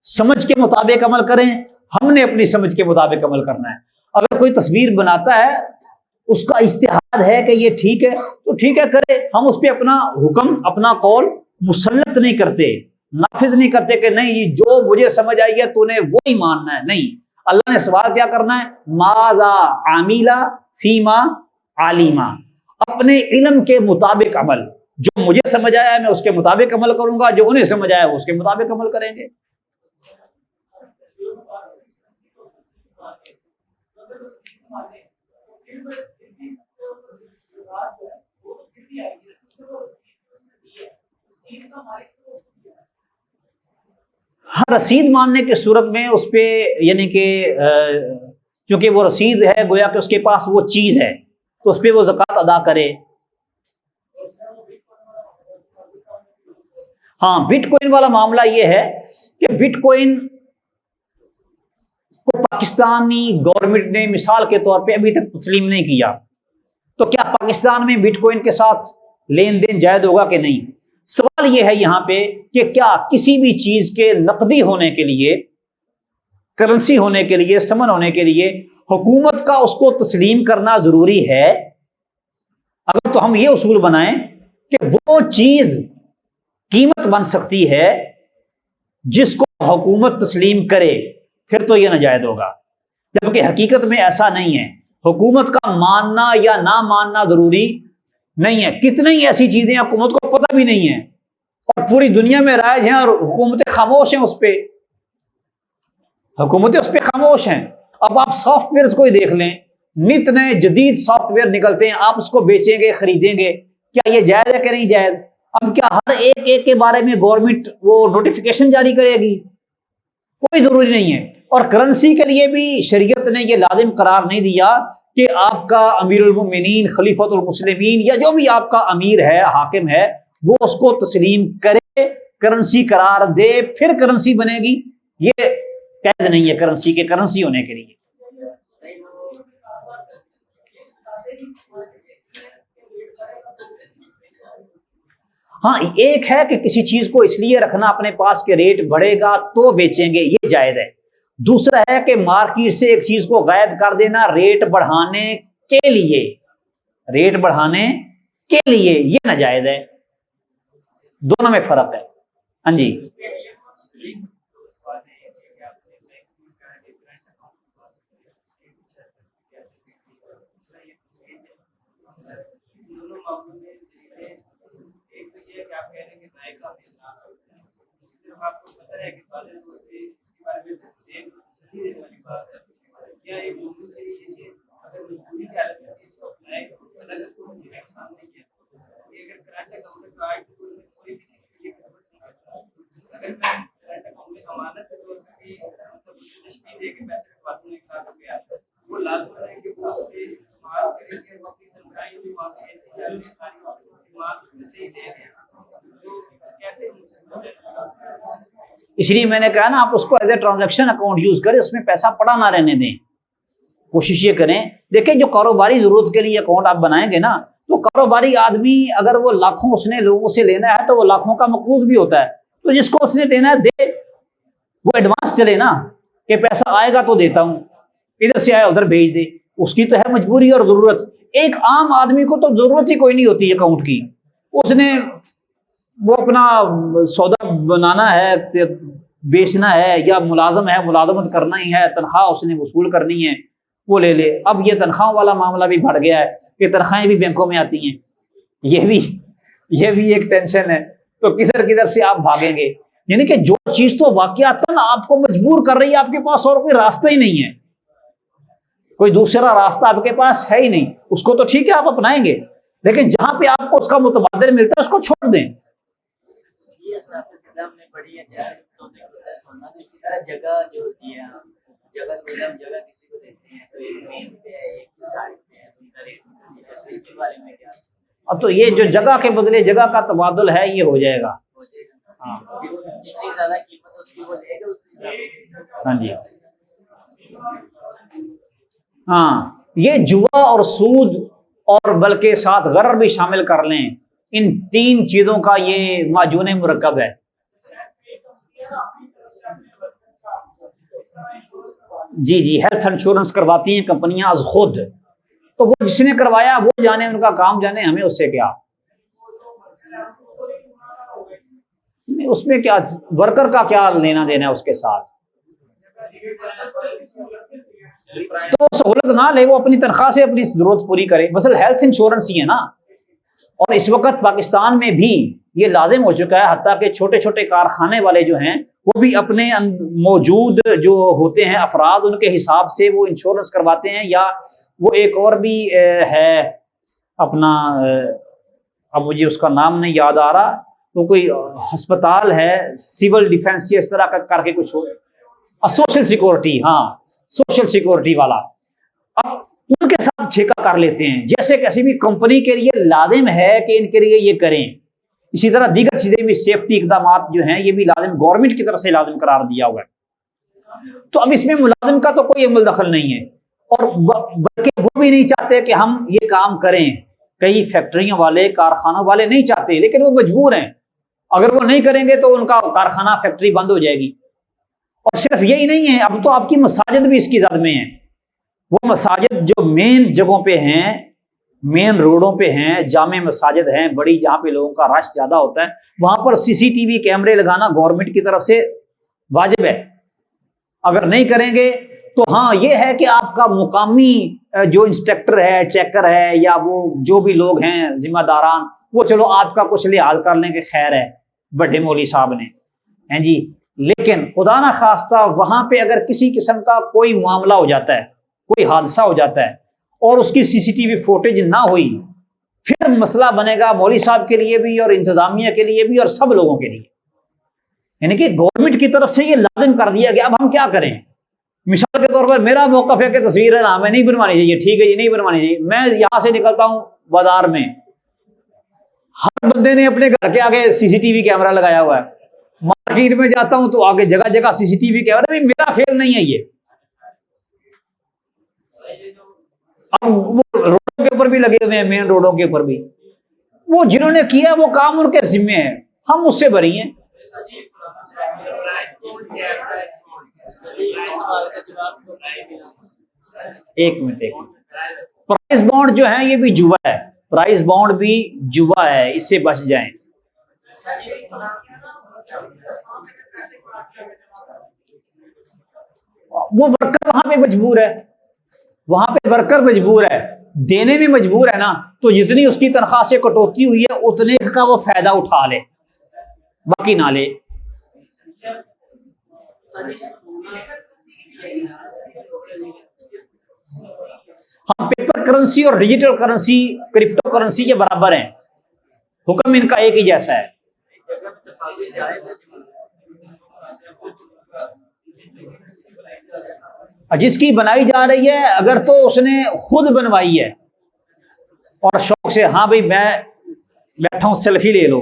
سمجھ کے مطابق عمل کریں، ہم نے اپنی سمجھ کے مطابق عمل کرنا ہے. اگر کوئی تصویر بناتا ہے، اس کا اجتہاد ہے کہ یہ ٹھیک ہے تو ٹھیک ہے کرے، ہم اس پہ اپنا حکم اپنا قول مسلط نہیں کرتے، نافذ نہیں کرتے کہ نہیں جو مجھے سمجھ آئی ہے تو نے وہی ماننا ہے. نہیں، اللہ نے سوال کیا کرنا ہے، ماذا عاملہ فیما علیما، اپنے علم کے مطابق عمل. جو مجھے سمجھ آیا ہے میں اس کے مطابق عمل کروں گا، جو انہیں سمجھ آیا وہ اس کے مطابق عمل کریں گے. ہر رسید ماننے کی صورت میں اس پہ یعنی کہ چونکہ وہ رسید ہے گویا کہ اس کے پاس وہ چیز ہے تو اس پہ وہ زکوٰۃ ادا کرے۔ ہاں بٹ کوئن والا معاملہ یہ ہے کہ بٹ کوئن کو پاکستانی گورنمنٹ نے مثال کے طور پہ ابھی تک تسلیم نہیں کیا، تو کیا پاکستان میں بٹ کوئن کے ساتھ لین دین جائز ہوگا کہ نہیں؟ سوال یہ ہے یہاں پہ کہ کیا کسی بھی چیز کے نقدی ہونے کے لیے، کرنسی ہونے کے لیے، ثمن ہونے کے لیے حکومت کا اس کو تسلیم کرنا ضروری ہے؟ اگر تو ہم یہ اصول بنائیں کہ وہ چیز قیمت بن سکتی ہے جس کو حکومت تسلیم کرے، پھر تو یہ ناجائز ہوگا، جبکہ حقیقت میں ایسا نہیں ہے۔ حکومت کا ماننا یا نہ ماننا ضروری نہیں ہے۔ کتنی ایسی چیزیں حکومت کو پتہ بھی نہیں ہے اور پوری دنیا میں رائج ہیں اور حکومتیں خاموش ہیں اس پہ، حکومتیں اس پہ خاموش ہیں۔ اب آپ سافٹ ویئر کو ہی دیکھ لیں، نت نئے جدید سافٹ ویئر نکلتے ہیں، آپ اس کو بیچیں گے، خریدیں گے، کیا یہ جائز ہے کہ نہیں جائز؟ اب کیا ہر ایک کے بارے میں گورنمنٹ وہ نوٹیفیکیشن جاری کرے گی؟ کوئی ضروری نہیں ہے۔ اور کرنسی کے لیے بھی شریعت نے یہ لازم قرار نہیں دیا کہ آپ کا امیر المؤمنین، خلیفۃ المسلمین یا جو بھی آپ کا امیر ہے، حاکم ہے، وہ اس کو تسلیم کرے، کرنسی قرار دے پھر کرنسی بنے گی۔ یہ قید نہیں ہے کرنسی کے کرنسی ہونے کے لیے۔ ہاں ایک ہے کہ کسی چیز کو اس لیے رکھنا اپنے پاس کے ریٹ بڑھے گا تو بیچیں گے، یہ جائز ہے۔ دوسرا ہے کہ مارکیٹ سے ایک چیز کو غائب کر دینا ریٹ بڑھانے کے لیے، ریٹ بڑھانے کے لیے، یہ ناجائز ہے۔ دونوں میں فرق ہے۔ ہاں جی اس لیے میں نے کہا نا آپ اس کو as a transaction account use کریں، اس میں پیسہ پڑا نہ رہنے دیں۔ کوشش یہ کریں، دیکھیں جو کاروباری ضرورت کے لیے اکاؤنٹ آپ بنائیں گے نا، تو کاروباری آدمی اگر وہ لاکھوں اس نے لوگوں سے لینا ہے تو وہ لاکھوں کا مقروض بھی ہوتا ہے، تو جس کو اس نے دینا ہے دے، وہ ایڈوانس چلے نا کہ پیسہ آئے گا تو دیتا ہوں، ادھر سے آیا ادھر بھیج دے، اس کی تو ہے مجبوری اور ضرورت۔ ایک عام آدمی کو تو ضرورت ہی کوئی نہیں ہوتی اکاؤنٹ کی، اس نے وہ اپنا سودا بنانا ہے، بیچنا ہے، یا ملازم ہے، ملازمت کرنا ہی ہے، تنخواہ اس نے وصول کرنی ہے، وہ لے لے۔ اب یہ تنخواہ والا معاملہ بھی بڑھ گیا ہے کہ تنخواہیں بھی بینکوں میں آتی ہیں، یہ بھی ایک ٹینشن ہے، تو کدھر سے آپ بھاگیں گے؟ یعنی کہ جو چیز تو واقعاتاً آپ کو مجبور کر رہی ہے، آپ کے پاس اور کوئی راستہ ہی نہیں ہے، کوئی دوسرا راستہ آپ کے پاس ہے ہی نہیں، اس کو تو ٹھیک ہے آپ اپنائیں گے، لیکن جہاں پہ آپ کو اس کا متبادل ملتا ہے اس کو چھوڑ دیں۔ جگہ جو ہوتی ہے، جگہ کسی کو دیتے ہیں تو ایک مین پہ ہے، ایک سائڈ پہ ہے، ان کا ریٹ اس کے بارے میں کیا؟ اب تو یہ جو جگہ کے بدلے جگہ کا تبادل ہے یہ ہو جائے گا۔ ہاں جتنی زیادہ قیمت اس کی وہ لے گا، اس سے ہاں جی ہاں، یہ جوا اور سود اور بلکہ ساتھ غرر بھی شامل کر لیں، ان تین چیزوں کا یہ معجون مرکب ہے۔ جی ہیلتھ انشورنس کرواتی ہیں کمپنیاں از خود، تو وہ جس نے کروایا وہ جانے، ان کا کام جانے، ہمیں اس سے کیا؟ اس میں کیا ورکر کا کیا لینا دینا ہے اس کے ساتھ؟ تو سہولت نہ لے، وہ اپنی تنخواہ سے اپنی ضرورت پوری کرے۔ مثلا ہیلتھ انشورنس ہی ہے نا، اور اس وقت پاکستان میں بھی یہ لازم ہو چکا ہے، حتیٰ کہ چھوٹے چھوٹے کارخانے والے جو ہیں وہ بھی اپنے موجود جو ہوتے ہیں افراد ان کے حساب سے وہ انشورنس کرواتے ہیں، یا وہ ایک اور بھی ہے اپنا، اب مجھے اس کا نام نہیں یاد آ رہا، تو کوئی ہسپتال ہے, سول ڈیفینس یا اس طرح کا کر کے کچھ ہو, سوشل سیکورٹی, ہاں سوشل سیکورٹی والا, اب ان کے ساتھ ٹھیکہ کر لیتے ہیں. جیسے کسی بھی کمپنی کے لیے لازم ہے کہ ان کے لیے یہ کریں, اسی طرح دیگر چیزیں بھی, سیفٹی اقدامات جو ہیں یہ بھی لازم گورنمنٹ کی طرف سے لازم قرار دیا ہوا ہے. تو اب اس میں ملازم کا تو کوئی عمل دخل نہیں ہے, اور بلکہ وہ بھی نہیں چاہتے کہ ہم یہ کام کریں. کئی فیکٹریوں والے, کارخانوں والے نہیں چاہتے, لیکن وہ مجبور ہیں. اگر وہ نہیں کریں گے تو ان کا کارخانہ, فیکٹری بند ہو جائے گی. اور صرف یہی نہیں ہے, اب تو آپ کی مساجد بھی اس کی زد میں ہیں. وہ مساجد جو مین جگہوں پہ ہیں, مین روڈوں پہ ہیں, جامع مساجد ہیں بڑی, جہاں پہ لوگوں کا رش زیادہ ہوتا ہے, وہاں پر سی سی ٹی وی کیمرے لگانا گورنمنٹ کی طرف سے واجب ہے. اگر نہیں کریں گے تو ہاں یہ ہے کہ آپ کا مقامی جو انسپیکٹر ہے, چیکر ہے, یا وہ جو بھی لوگ ہیں ذمہ داران, وہ چلو آپ کا کچھ لحاظ کر لیں کہ خیر ہے بڑے مولوی صاحب نے, ہیں جی. لیکن خدا نہ خواستہ وہاں پہ اگر کسی قسم کا کوئی معاملہ ہو جاتا ہے, کوئی حادثہ ہو جاتا ہے, اور اس کی سی سی ٹی وی فوٹیج نہ ہوئی, پھر مسئلہ بنے گا مولوی صاحب کے لیے بھی, اور انتظامیہ کے لیے بھی, اور سب لوگوں کے لیے. یعنی کہ گورنمنٹ کی طرف سے یہ لازم کر دیا گیا. اب ہم کیا کریں؟ مثال کے طور پر میرا موقف ہے کہ تصویر ہمیں نہیں بنوانی چاہیے, ٹھیک ہے یہ نہیں بنوانی چاہیے. میں یہاں سے نکلتا ہوں بازار میں, ہر بندے نے اپنے گھر کے آگے سی سی ٹی وی کیمرہ لگایا ہوا ہے. مارکیٹ میں جاتا ہوں تو آگے جگہ جگہ سی سی ٹی وی کیمرہ. میرا خیال نہیں ہے یہ. اب وہ روڈوں کے اوپر بھی لگے ہوئے ہیں, مین روڈوں کے اوپر بھی. وہ جنہوں نے کیا وہ کام ان کے ذمے ہے, ہم اس سے بری ہیں. ایک منٹ, پرائز بانڈ جو ہے یہ بھی جوا ہے, پرائز بانڈ بھی جوا ہے, اس سے بچ جائیں. وہ ورکر وہاں پہ مجبور ہے, وہاں پہ ورکر مجبور ہے, دینے میں مجبور ہے نا, تو جتنی اس کی تنخواہ سے کٹوتی ہوئی ہے اتنے کا وہ فائدہ اٹھا لے, باقی نہ لے. ہاں پیپر کرنسی اور ڈیجیٹل کرنسی, کرپٹو کرنسی کے برابر ہیں, حکم ان کا ایک ہی جیسا ہے. جس کی بنائی جا رہی ہے اگر تو اس نے خود بنوائی ہے اور شوق سے, ہاں بھائی میں بیٹھا ہوں سیلفی لے لو,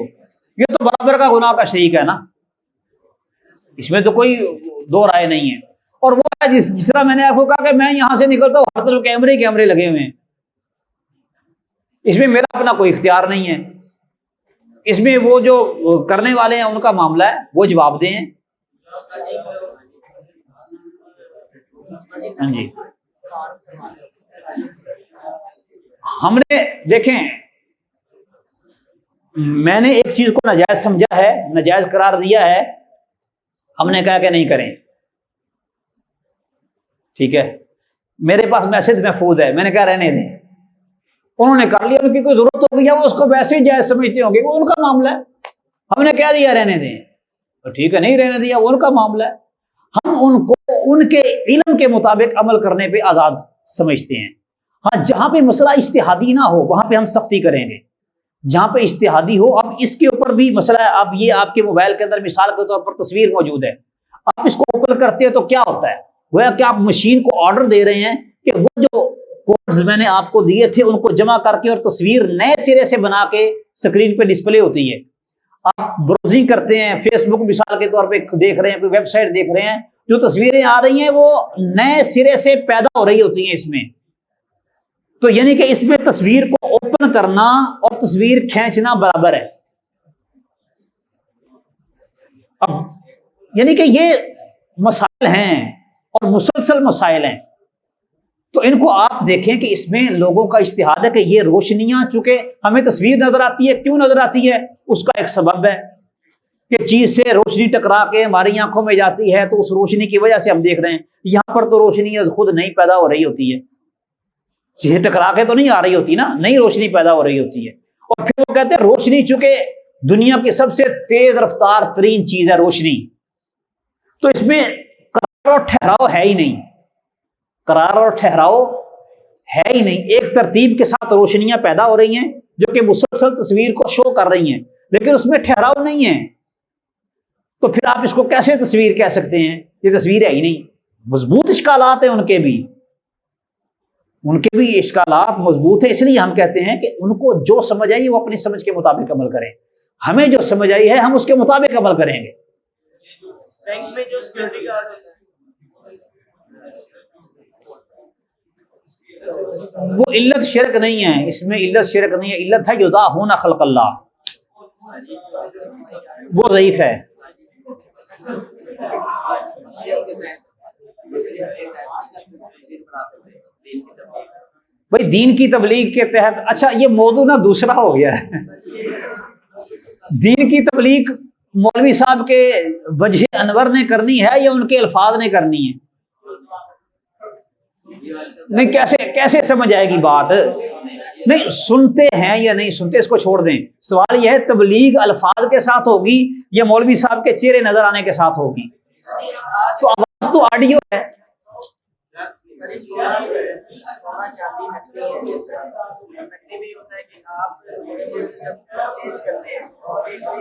یہ تو برابر کا گناہ کا شریک ہے نا, اس میں تو کوئی دو رائے نہیں ہے. اور وہ ہے جس طرح میں نے آپ کو کہا کہ میں یہاں سے نکلتا ہوں ہر طرف کیمرے کیمرے لگے ہوئے ہیں, اس میں میرا اپنا کوئی اختیار نہیں ہے. اس میں وہ جو کرنے والے ہیں ان کا معاملہ ہے, وہ جواب دیں. ہاں جی, ہم نے دیکھیں, میں نے ایک چیز کو ناجائز سمجھا ہے, ناجائز قرار دیا ہے, ہم نے کہا کہ نہیں کریں. ٹھیک ہے, میرے پاس میسج محفوظ ہے, میں نے کہا رہنے دیں. انہوں نے کر لیا, ان کی کوئی ضرورت ہو گئی ہے, وہ اس کو ویسے ہی جائز سمجھتے ہوں گے, وہ ان کا معاملہ ہے. ہم نے کہہ دیا رہنے دیں, تو ٹھیک ہے, نہیں رہنے دیا وہ ان کا معاملہ ہے. ہم ان کو ان کے علم کے مطابق عمل کرنے پہ آزاد سمجھتے ہیں. ہاں جہاں پہ مسئلہ اجتہادی نہ ہو وہاں پہ ہم سختی کریں گے. جہاں پہ اجتہادی ہو, اب اس کے اوپر بھی مسئلہ ہے. اب یہ آپ کے موبائل کے اندر مثال کے طور پر تصویر موجود ہے, آپ اس کو اوپن کرتے ہیں تو کیا ہوتا ہے, گویا کہ آپ مشین کو آرڈر دے رہے ہیں کہ وہ جو کوڈز میں نے آپ کو دیے تھے ان کو جمع کر کے اور تصویر نئے سرے سے بنا کے اسکرین پہ ڈسپلے ہوتی ہے. آپ براؤزنگ کرتے ہیں, فیس بک مثال کے طور پہ دیکھ رہے ہیں, کوئی ویب سائٹ دیکھ رہے ہیں, جو تصویریں آ رہی ہیں وہ نئے سرے سے پیدا ہو رہی ہوتی ہیں اس میں. تو یعنی کہ اس میں تصویر کو اوپن کرنا اور تصویر کھینچنا برابر ہے. اب یعنی کہ یہ مسائل ہیں اور مسلسل مسائل ہیں, تو ان کو آپ دیکھیں کہ اس میں لوگوں کا اجتہاد ہے کہ یہ روشنیاں چونکہ ہمیں تصویر نظر آتی ہے, کیوں نظر آتی ہے, اس کا ایک سبب ہے کہ چیز سے روشنی ٹکرا کے ہماری آنکھوں میں جاتی ہے, تو اس روشنی کی وجہ سے ہم دیکھ رہے ہیں. یہاں پر تو روشنی خود نہیں پیدا ہو رہی ہوتی ہے, چیزیں ٹکرا کے تو نہیں آ رہی ہوتی نا, نئی روشنی پیدا ہو رہی ہوتی ہے. اور پھر وہ کہتے ہیں روشنی چونکہ دنیا کی سب سے تیز رفتار ترین چیز ہے روشنی, تو اس میں قرار اور ٹھہراؤ ہے ہی نہیں, قرار اور ٹھہراؤ ہے ہی نہیں. ایک ترتیب کے ساتھ روشنیاں پیدا ہو رہی ہیں جو کہ مسلسل تصویر کو شو کر رہی ہیں, لیکن اس میں ٹھہراؤ نہیں ہے، تو پھر آپ اس کو کیسے تصویر کہہ سکتے ہیں؟ یہ تصویر ہے ہی نہیں۔ مضبوط اشکالات ہیں ان کے بھی اشکالات مضبوط ہیں، اس لیے ہم کہتے ہیں کہ ان کو جو سمجھ آئی وہ اپنی سمجھ کے مطابق عمل کریں، ہمیں جو سمجھ آئی ہے ہم اس کے مطابق عمل کریں گے۔ بینک میں جو سیکورٹی گارڈ وہ علت شرک نہیں ہے، اس میں علت شرک نہیں ہے، علت ہے یضاہون خلق اللہ، وہ ضعیف ہے۔ بھائی دین کی تبلیغ کے تحت، اچھا یہ موضوع نا دوسرا ہو گیا ہے۔ دین کی تبلیغ مولوی صاحب کے وجہ انور نے کرنی ہے یا ان کے الفاظ نے کرنی ہے؟ نہیں، کیسے سمجھ آئے گی بات؟ نہیں سنتے ہیں یا نہیں سنتے اس کو چھوڑ دیں، سوال یہ ہے تبلیغ الفاظ کے ساتھ ہوگی یا مولوی صاحب کے چہرے نظر آنے کے ساتھ ہوگی؟ تو آواز تو آڈیو ہے۔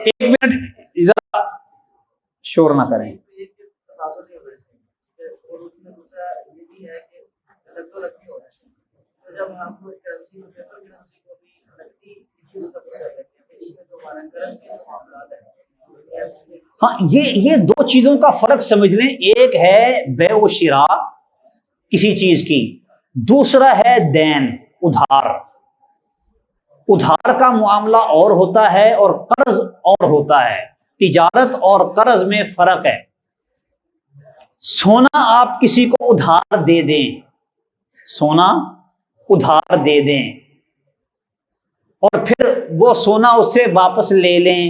ایک منٹ ذرا شور نہ کریں۔ ہاں یہ دو چیزوں کا فرق سمجھ لیں، ایک ہے بیع و شراء کسی چیز کی، دوسرا ہے دین، ادھار کا معاملہ اور ہوتا ہے اور قرض اور ہوتا ہے، تجارت اور قرض میں فرق ہے۔ سونا آپ کسی کو ادھار دے دیں، سونا ادھار دے دیں اور پھر وہ سونا اس سے واپس لے لیں،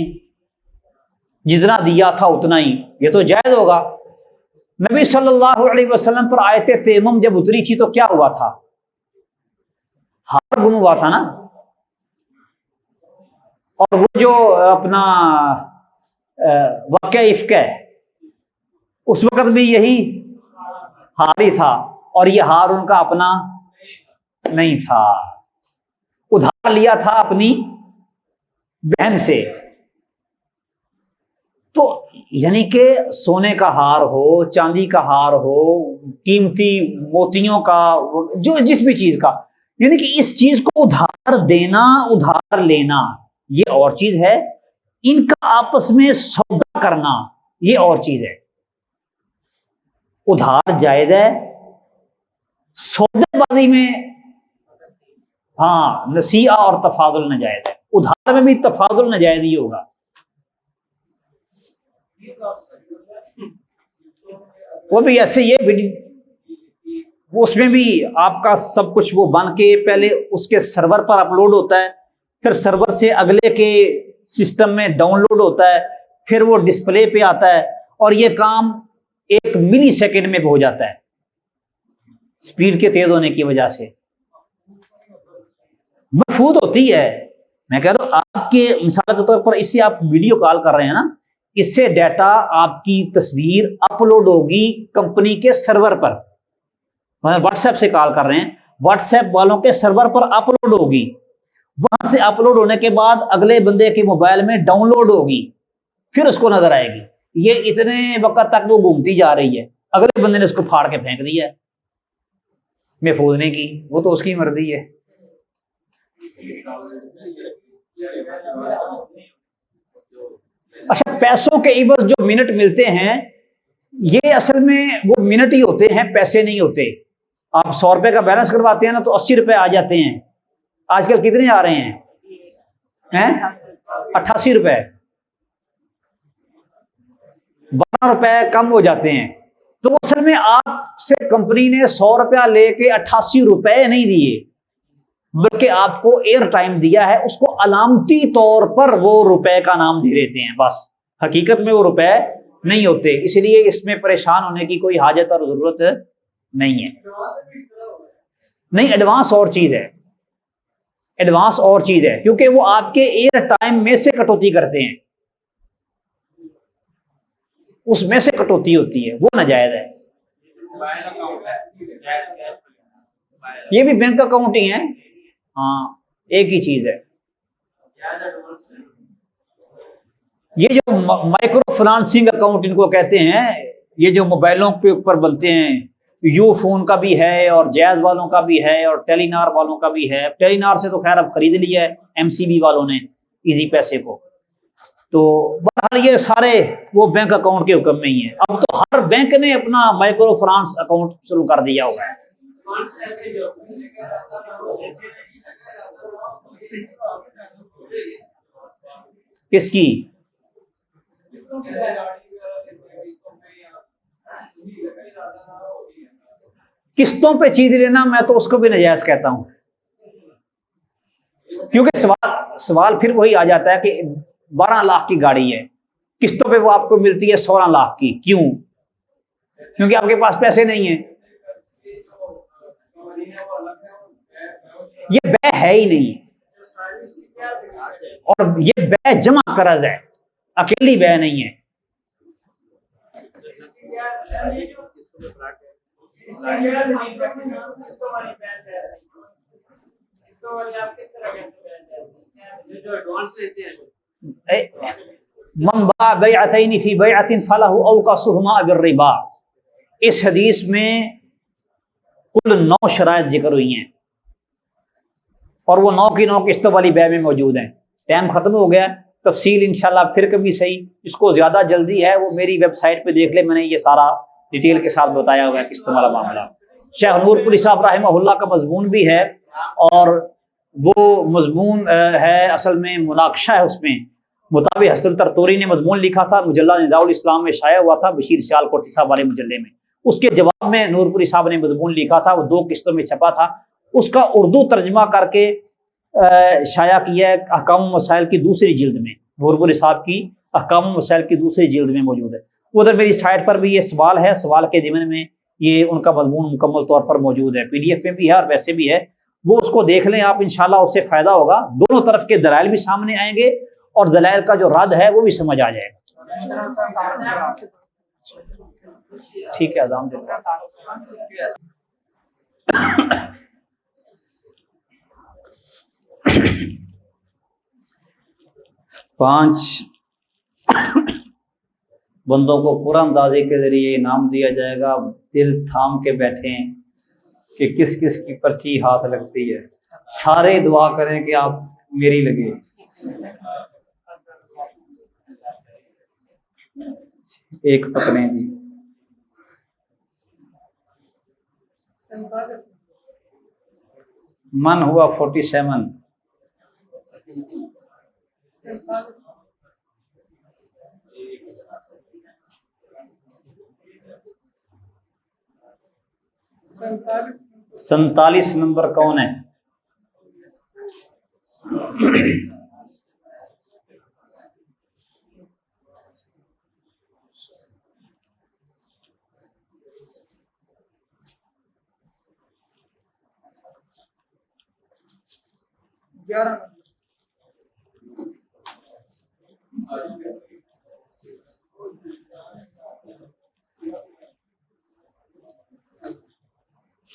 جتنا دیا تھا اتنا ہی، یہ تو جائز ہوگا۔ نبی صلی اللہ علیہ وسلم پر آیت تیمم جب اتری تھی تو کیا ہوا تھا؟ ہار گم ہوا تھا نا، اور وہ جو اپنا واقعہ افک ہے اس وقت بھی یہی ہار ہی تھا، اور یہ ہار ان کا اپنا نہیں تھا، ادھار لیا تھا اپنی بہن سے۔ تو یعنی کہ سونے کا ہار ہو، چاندی کا ہار ہو، قیمتی موتیوں کا، جو جس بھی چیز کا، یعنی کہ اس چیز کو ادھار دینا، ادھار لینا یہ اور چیز ہے، ان کا آپس میں سودا کرنا یہ اور چیز ہے۔ ادھار جائز ہے، سودے بازی میں ہاں نصیحہ اور تفاضل ناجائز ہے، ادھار میں بھی تفاضل ناجائز ہی ہوگا۔ وہ بھی ایسے یہ اس میں بھی آپ کا سب کچھ وہ بن کے پہلے اس کے سرور پر اپلوڈ ہوتا ہے، پھر سرور سے اگلے کے سسٹم میں ڈاؤن لوڈ ہوتا ہے، پھر وہ ڈسپلے پہ آتا ہے، اور یہ کام 1 ملی سیکنڈ میں ہو جاتا ہے سپیڈ کے تیز ہونے کی وجہ سے۔ محفوظ ہوتی ہے، میں کہہ رہا ہوں آپ کے مثال کے طور پر اس سے آپ ویڈیو کال کر رہے ہیں نا، اس سے ڈیٹا آپ کی تصویر اپلوڈ ہوگی کمپنی کے سرور پر، واٹس ایپ سے کال کر رہے ہیں، واٹس ایپ والوں کے سرور پر اپلوڈ ہوگی، وہاں سے اپلوڈ ہونے کے بعد اگلے بندے کے موبائل میں ڈاؤن لوڈ ہوگی، پھر اس کو نظر آئے گی۔ یہ اتنے وقت تک وہ گھومتی جا رہی ہے، اگلے بندے نے اس کو پھاڑ کے پھینک دیا ہے محفوظ نے کی، وہ تو اس کی مرضی ہے۔ اچھا پیسوں کے عوض جو منٹ ملتے ہیں یہ اصل میں وہ منٹ ہی ہوتے ہیں، پیسے نہیں ہوتے۔ آپ 100 روپے کا بیلنس کرواتے ہیں نا تو 80 روپے آ جاتے ہیں، آج کل کتنے آ رہے ہیں 88 روپے، 12 روپے کم ہو جاتے ہیں۔ تو اصل میں آپ سے کمپنی نے 100 روپیہ لے کے 88 روپے نہیں دیے، بلکہ آپ کو ایئر ٹائم دیا ہے، اس کو علامتی طور پر وہ روپے کا نام دے دیتے ہیں، بس حقیقت میں وہ روپے نہیں ہوتے، اس لیے اس میں پریشان ہونے کی کوئی حاجت اور ضرورت نہیں ہے۔ نہیں ایڈوانس اور چیز ہے، ایڈوانس اور چیز ہے، کیونکہ وہ آپ کے ایئر ٹائم میں سے کٹوتی کرتے ہیں، اس میں سے کٹوتی ہوتی ہے، وہ ناجائز ہے۔ یہ بھی بینک اکاؤنٹ ہی ہیں، ہاں ایک ہی چیز ہے۔ یہ جو مائکرو فنانسنگ اکاؤنٹ ان کو کہتے ہیں، یہ جو موبائلوں کے اوپر بنتے ہیں، یو فون کا بھی ہے اور جیز والوں کا بھی ہے اور ٹیلی نار والوں کا بھی ہے. ٹیلی نار سے تو خیر اب خرید لیا ہے ایم سی بی والوں نے ایزی پیسے کو. تو بہرحال یہ سارے وہ بینک اکاؤنٹ کے حکم میں ہی ہیں. اب تو ہر بینک نے اپنا مائکرو فنانس اکاؤنٹ شروع کر دیا ہوا ہے. کس کی؟ قسطوں پہ چیز لینا میں تو اس کو بھی ناجائز کہتا ہوں، کیونکہ سوال پھر وہی آ جاتا ہے کہ 12 لاکھ کی گاڑی ہے، قسطوں پہ وہ آپ کو ملتی ہے 16 لاکھ کی، کیوں؟ کیونکہ آپ کے پاس پیسے نہیں ہیں. یہ بے ہے ہی نہیں، اور یہ بے جمع قرض ہے، اکیلی بے نہیں ہے. من باع بیعتین فی بیعۃ فلہ اوکاسہما بالربا. اس حدیث میں کل 9 شرائط ذکر ہوئی ہیں اور وہ 9 کی 9 قسطوں والی بے میں موجود ہیں. ٹائم ختم ہو گیا، تفصیل انشاءاللہ پھر کبھی صحیح. جس کو زیادہ جلدی ہے وہ میری ویب سائٹ پہ دیکھ لے، میں نے یہ سارا ڈیٹیل کے ساتھ بتایا ہوا ہے قسطوں والا معاملہ. شیخ نور پوری صاحب رحمہ اللہ کا مضمون بھی ہے، اور وہ مضمون ہے اصل میں مناقشہ ہے اس میں. مطابق حسن ترتوری نے مضمون لکھا تھا، مجلہ نضاء الاسلام میں شائع ہوا تھا بشیر سیال کوٹھی صاحب والے مجلے میں. اس کے جواب میں نور پوری صاحب نے مضمون لکھا تھا، وہ 2 قسطوں میں چھپا تھا. اس کا اردو ترجمہ کر کے شائع کیا ہے احکام و مسائل کی دوسری جلد میں. نور پوری صاحب کی احکام و مسائل کی دوسری جلد میں موجود ہے. ادھر میری سائٹ پر بھی یہ سوال ہے، سوال کے ضمن میں یہ ان کا مضمون مکمل طور پر موجود ہے، پی ڈی ایف میں بھی ہے اور ویسے بھی ہے. وہ اس کو دیکھ لیں آپ، انشاءاللہ اس سے فائدہ ہوگا. دونوں طرف کے دلائل بھی سامنے آئیں گے اور دلائل کا جو رد ہے وہ بھی سمجھ آ جائے گا. ٹھیک ہے، اذان دے. 5 بندوں کو پورا اندازے کے ذریعے انعام دیا جائے گا. دل تھام کے بیٹھیں کہ کس کس کی پرچی ہاتھ لگتی ہے. سارے دعا کریں کہ آپ میری لگے. ایک پکڑیں جی. من ہوا 47. سینتالیس نمبر کون ہے؟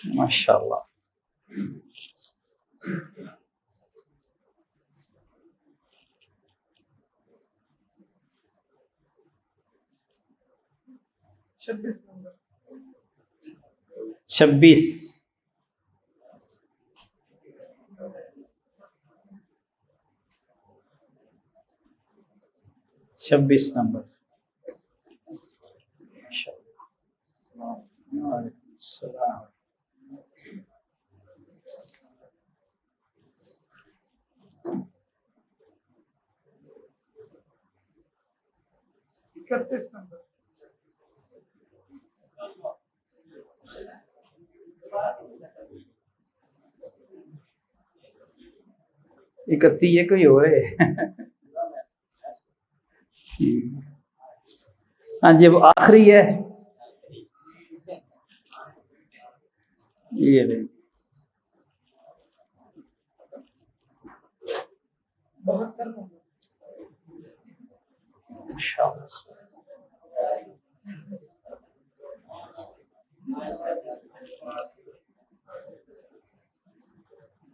ماشاء اللہ. چھبیس. چھبیس نمبر. السلام. نمبر. اکتی یہ کوئی ہو رہے. ہاں جی، وہ آخری ہے یہ نہیں. 72 نمبر.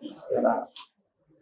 السلام.